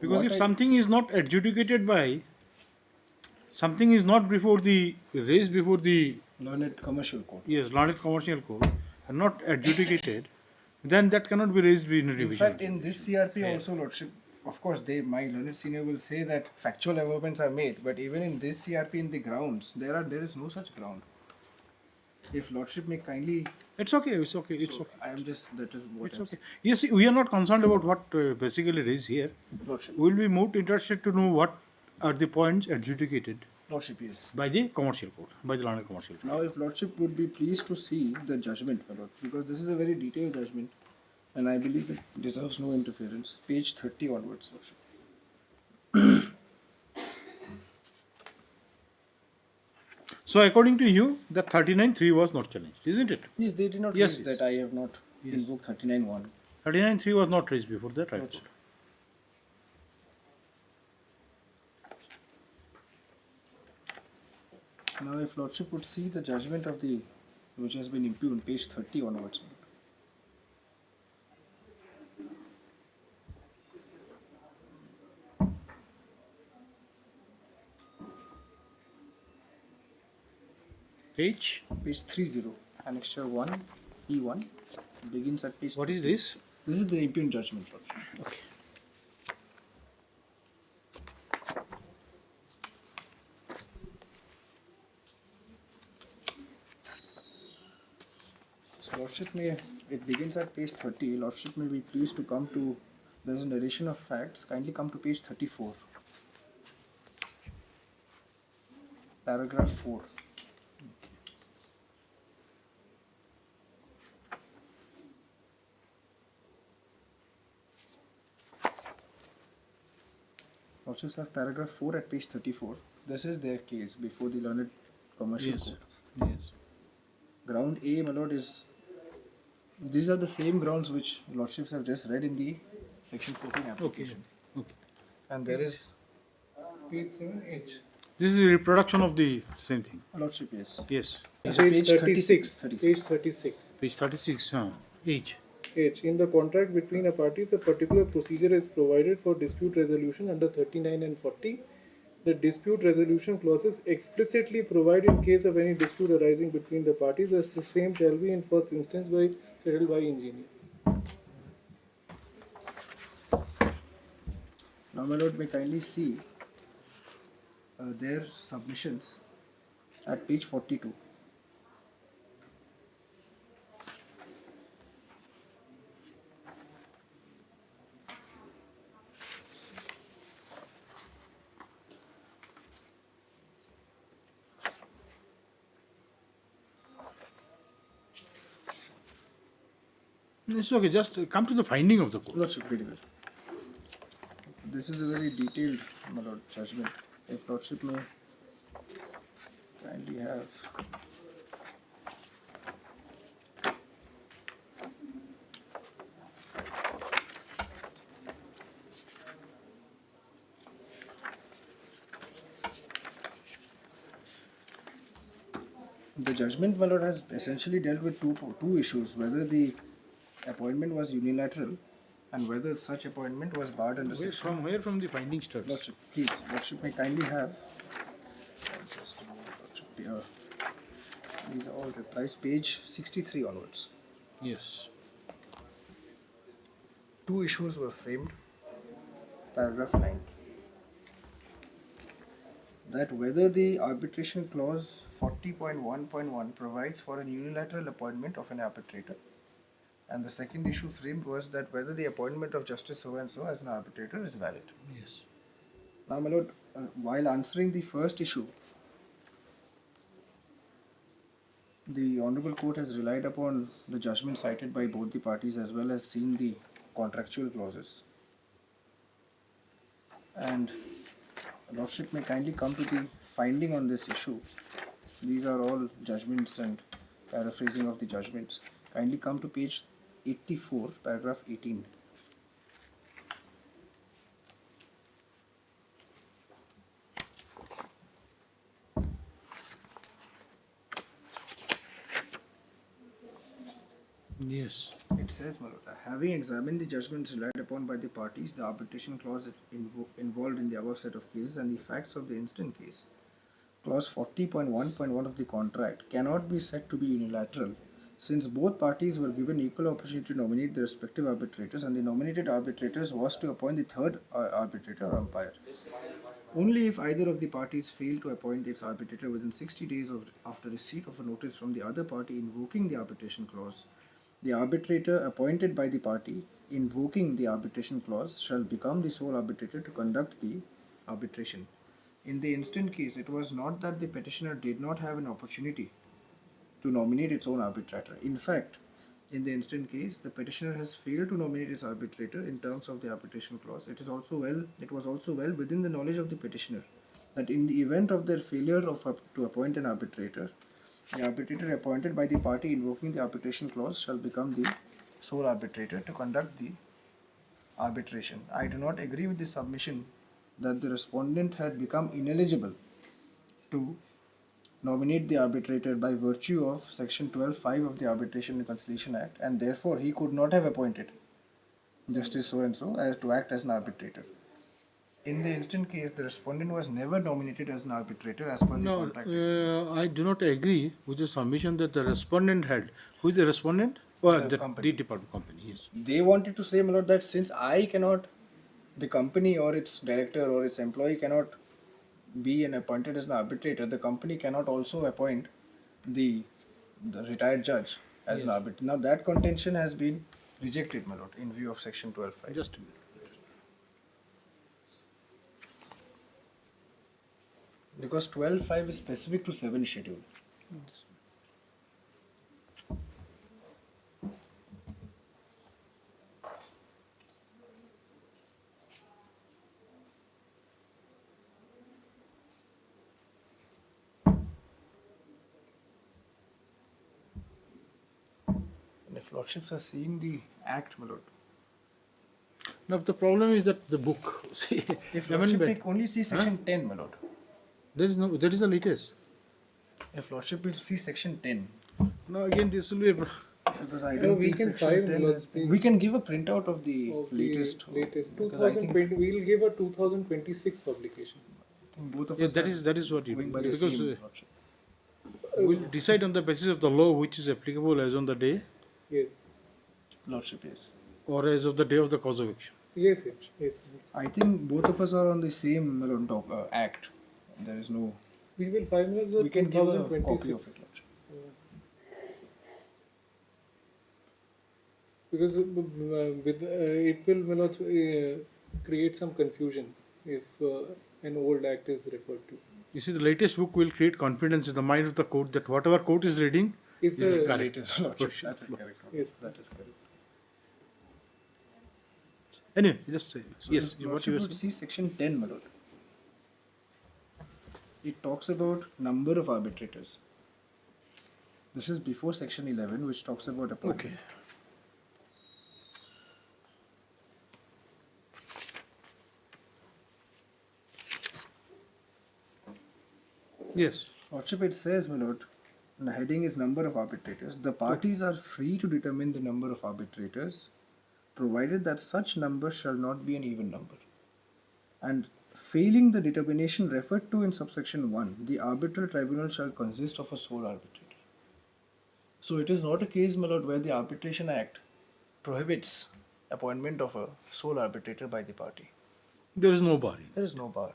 Because What if I- something is not adjudicated by, something is not raised before the Learned commercial court. learned commercial court and not adjudicated, then that cannot be raised in a In revision. fact, in this CRP also, Lordship, of course, my learned senior will say that factual amendments are made, but even in this CRP in the grounds, there is no such ground. If Lordship may kindly, It's okay. It's okay. It's so okay. I am just, that is what It's I'm okay. Yes, we are not concerned about what basically raised here. saying. Lordship. We will be more interested to know what are the points adjudicated Lordship, yes. by the commercial court, by the learned commercial court. Now, if Lordship would be pleased to see the judgment, my lord, because this is a very detailed judgment, and I believe it deserves no interference. Page 30 onwards, Lordship. So according to you, the 39.3 was not challenged, isn't it? Yes, they did not Yes, raise yes. that. I have not invoked 39.1. 39.3 was not raised before that, right? Lordship. Now, if Lordship would see the judgment of the which has been impugned, page 30 onwards. Page. Page 30, annexure 1, E1, begins at page. What is 30. this? This is the impugned judgment, Lordship. Okay. So, Lordship may, it begins at page 30. Lordship may be pleased to come to, there's a narration of facts. Kindly come to page 34. Paragraph 4. Lordships have paragraph 4 at page 34. This is their case before the learned commercial Yes. court. Yes. Ground A, my lord, is, these are the same grounds which Lordships have just read in the section 14 application. Okay. And there is, Page 7H. This is a reproduction of the same thing. Lordship, yes. Yes. Page 36. 36. Page 36. Page 36. H. H. In the contract between a parties, a particular procedure is provided for dispute resolution under 39 and 40. The dispute resolution clauses explicitly provide in case of any dispute arising between the parties, the same shall be in first instance settled by engineer. Now, my lord, may kindly see their submissions at page 42. It's okay, just come to the finding of the court. Lordship, very well. This is a very detailed, my lord, judgment. If Lordship may kindly have. The judgment, my lord, has essentially dealt with two issues: whether the appointment was unilateral and whether such appointment was barred under section. From the finding starts? Lordship, please, Lordship may kindly have. Just a moment, Lordship, these are all replies, page 63 onwards. Yes. Two issues were framed. Paragraph 9. That whether the arbitration clause 40.1.1 provides for an unilateral appointment of an arbitrator, and the second issue framed was that whether the appointment of Justice so and so as an arbitrator is valid. Yes. Now, my lord, while answering the first issue, the Honorable Court has relied upon the judgment cited by both the parties as well as seen the contractual clauses. And Lordship may kindly come to the finding on this issue. These are all judgments and paraphrasing of the judgments. Kindly come to page 84, paragraph 18. Yes. It says, my lord, having examined the judgments relied upon by the parties, the arbitration clause involved in the above set of cases, and the facts of the instant case, clause 40.1.1 of the contract cannot be said to be unilateral, since both parties were given equal opportunity to nominate their respective arbitrators, and the nominated arbitrators was to appoint the third arbitrator or umpire. Only if either of the parties failed to appoint its arbitrator within 60 days after receipt of a notice from the other party invoking the arbitration clause, the arbitrator appointed by the party invoking the arbitration clause shall become the sole arbitrator to conduct the arbitration. In the instant case, it was not that the petitioner did not have an opportunity to nominate its own arbitrator. In fact, in the instant case, the petitioner has failed to nominate its arbitrator in terms of the arbitration clause. It was also well within the knowledge of the petitioner that in the event of their failure to appoint an arbitrator, the arbitrator appointed by the party invoking the arbitration clause shall become the sole arbitrator to conduct the arbitration. I do not agree with the submission that the respondent had become ineligible to nominate the arbitrator by virtue of section 12(5) of the Arbitration and Conciliation Act, and therefore he could not have appointed Justice so and so as to act as an arbitrator. In the instant case, the respondent was never nominated as an arbitrator as per the contract. I do not agree with the submission that the respondent had. Who is the respondent? Well, the department company, yes. They wanted to say, my lord, that since I cannot, the company or its director or its employee cannot be appointed as an arbitrator, the company cannot also appoint the retired judge as an arbitrator. Now that contention has been rejected, my lord, in view of section 12(5). Just a minute. Because 12(5) is specific to 7 schedule. And if lordships are seeing the act, my lord. Now the problem is that the book. See, If lordship may only see section 10, my lord. That is the latest. If lordship will see section 10. Now again this will be Because I don't think section 10 has been, we can give a printout of the latest. 2020, we'll give a 2026 publication. I think both of yes, us that is what you going do. by the Because same lordship. we'll decide on the basis of the law which is applicable as on the day Yes. Lordship, yes. or as of the day of the cause of action. Yes, yes, yes. I think both of us are on the same act. There is no. We will finalize the We can give a 2026. copy of it, lordship. Because it will create some confusion if an old act is referred to. You see, the latest book will create confidence in the mind of the court that whatever court is reading Is is the correct. Latest lordship. That is correct. Yes. That is correct. Anyway, just say, So yes, Your what you Lordship were would saying. see section 10, my lord. It talks about number of arbitrators. This is before section 11, which talks about appointment. Okay. Yes. Lordship, it says, my lord, the heading is number of arbitrators. The parties are free to determine the number of arbitrators, provided that such number shall not be an even number. And failing the determination referred to in subsection 1, the arbitral tribunal shall consist of a sole arbitrator. So it is not a case, my lord, where the Arbitration Act prohibits appointment of a sole arbitrator by the party. There is no bar. There is no bar.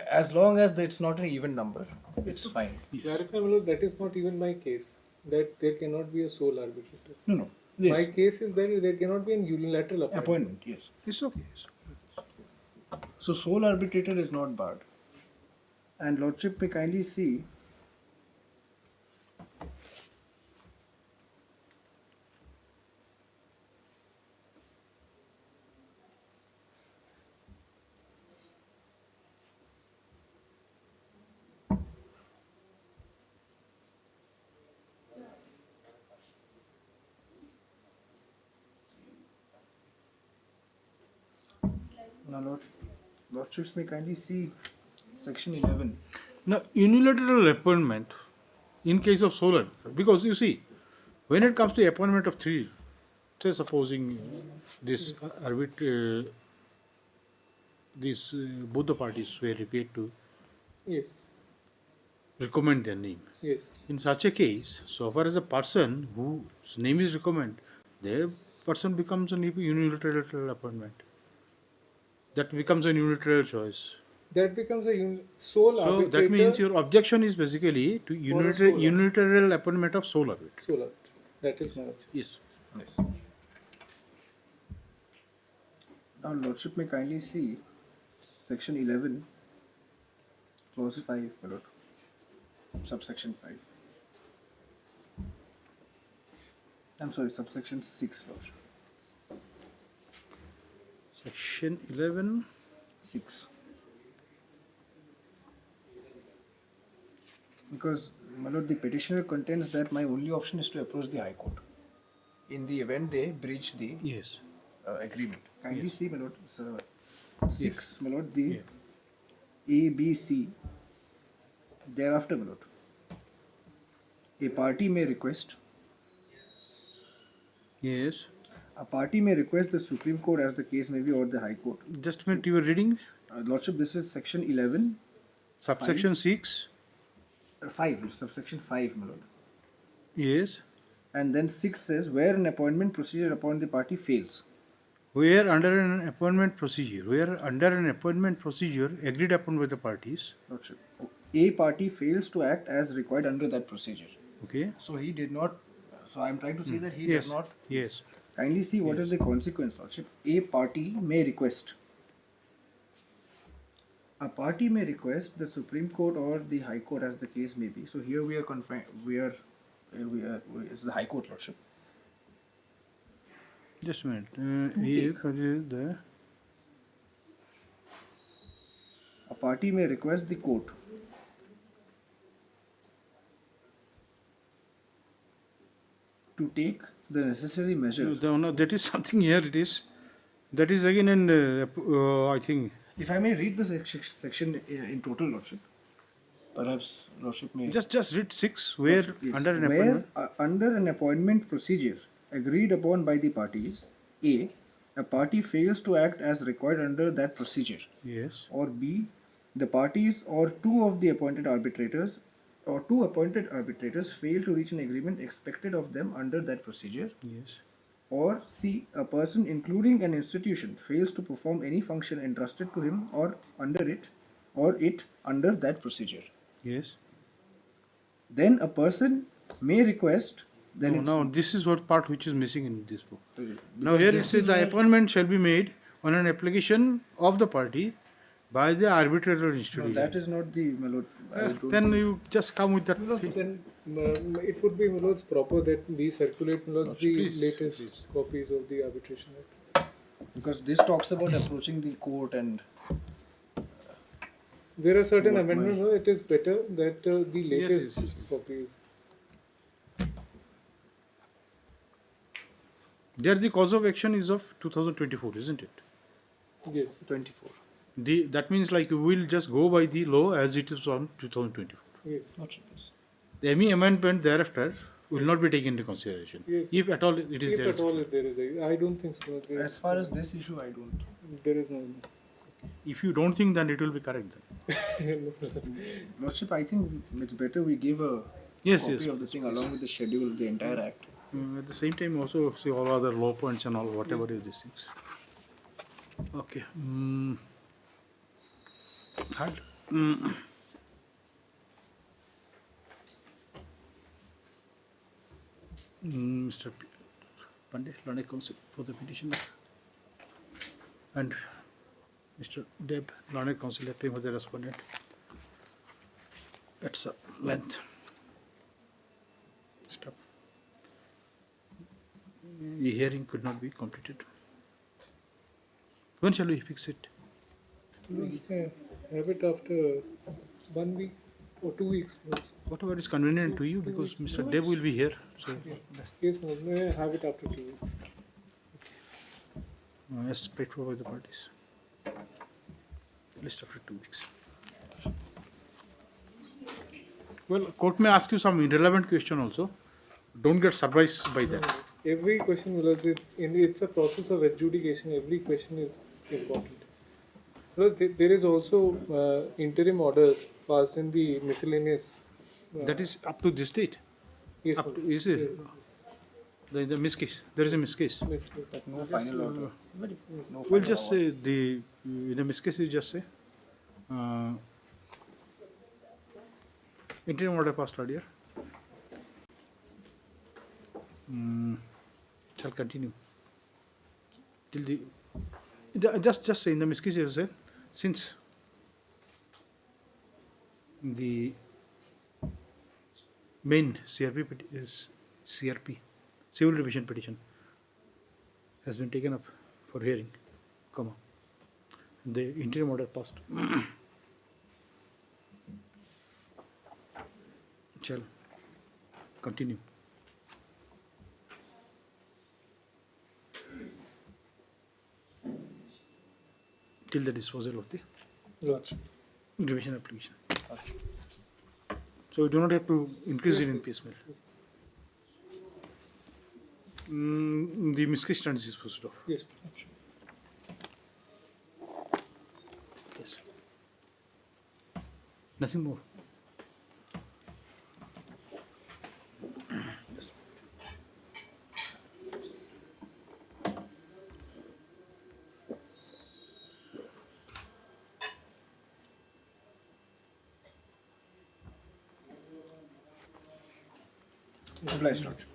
As long as it's not an even number, it's fine. Clarify, my lord, that is not even my case. That there cannot be a sole arbitrator. No. My Yes. case is that there cannot be a unilateral appointment. Appointment, yes. It's okay. So sole arbitrator is not barred. And Lordship may kindly see now Lordships may kindly see section 11. Now, unilateral appointment in case of solar, because you see, when it comes to appointment of three, say supposing this both the parties were required to Yes. recommend their name. Yes. In such a case, so far as a person whose name is recommended, the person becomes a unilateral appointment. That becomes a unilateral choice. That becomes a sole So arbitrator. that means your objection is basically to unilateral appointment of sole arbitrator. Sole arbitrator. That is my objection. Yes. Yes. Now Lordship may kindly see section 11, clause 5, my lord. Subsection 5. I'm sorry, subsection 6, Lordship. Section 11. 6. Because, my lord, the petitioner contends that my only option is to approach the High Court in the event they breach the Yes. agreement. Kindly see, my lord, 6, my lord, the A, B, C. Thereafter, my lord, a party may request. Yes. A party may request the Supreme Court, as the case may be, or the High Court. Just a minute, you were reading? Lordship, this is section 11. Subsection 6. 5, subsection 5, my lord. Yes. And then 6 says, where an appointment procedure upon the party fails. Where under an appointment procedure, agreed upon by the parties. Lordship, a party fails to act as required under that procedure. Okay. So he did not. So I am trying to say that he Yes. does not. Yes. Kindly see what is the consequence, Lordship. A party may request. A party may request the Supreme Court or the High Court, as the case may be. So here we are confined. It's the High Court, Lordship. Just a minute. Here, A party may request the court to take the necessary measures. no, that is something here. It is. That is again, and I think. If I may read the section in total, Lordship, perhaps Lordship may. Just read 6. Where Lordship, yes. under an Where, appointment. under an appointment procedure agreed upon by the parties, a party fails to act as required under that procedure. Yes. Or B, the parties or two appointed arbitrators fail to reach an agreement expected of them under that procedure. Yes. Or C, a person including an institution fails to perform any function entrusted to him or it under that procedure. Yes. Then a person may request. Now this is what part which is missing in this book. Because Now here it this says is the where- appointment shall be made on an application of the party by the arbitral No, institution. that is not the, my lord. I don't Then know. you just come with that. Then it would be, my lords, proper that these circulate, my lords, the Please, latest please. copies of the Arbitration Act. Because this talks about approaching the court and There are certain What amendments. No, it is better that the latest yes. copy is. There the cause of action is of 2024, isn't it? Yes. 24. That means like we will just go by the law as it is on 2024. Yes. Not supposed. Any amendment thereafter will not be taken into consideration. Yes. If at all it is If there. at all there is a, I don't think so. There, As far as this issue, I don't. there is no. If you don't think, then it will be correct then. Lordship, I think it's better we give a Yes, copy yes. of the thing along with the schedule of the entire act. At the same time also see all other law points and all whatever is these things. Okay. Hard. Mr. Pandey, Learned Counsel for the petitioner, and Mr. Deb, Learned Counsel, appearing for the respondent. That's a length. Stop. The hearing could not be completed. When shall we fix it? Let's have it after 1 week or 2 weeks. Whatever is convenient to you, because Mr. Deb will be here. So, Yes, ma'am. May I have it after 2 weeks? as straightforward by the parties. At least after 2 weeks. Well, court may ask you some irrelevant question also. Don't get surprised by that. Every question will it's a process of adjudication. Every question is important. Well, there is also interim orders passed in the miscellaneous. That is up to this date. Yes, Up to, is it? The miscase. There is a miscase. But no final order. No We'll final just order. say in the miscase you just say interim order passed earlier. Shall continue till just say in the miscase you say, since the main CRP civil revision petition has been taken up for hearing, the interim order passed. Shall continue till the disposal of the revision application. So you do not have to increase it in piecemeal. The miscase stands disposed of. Yes. Yes. Nothing more. Obliged, Lordship.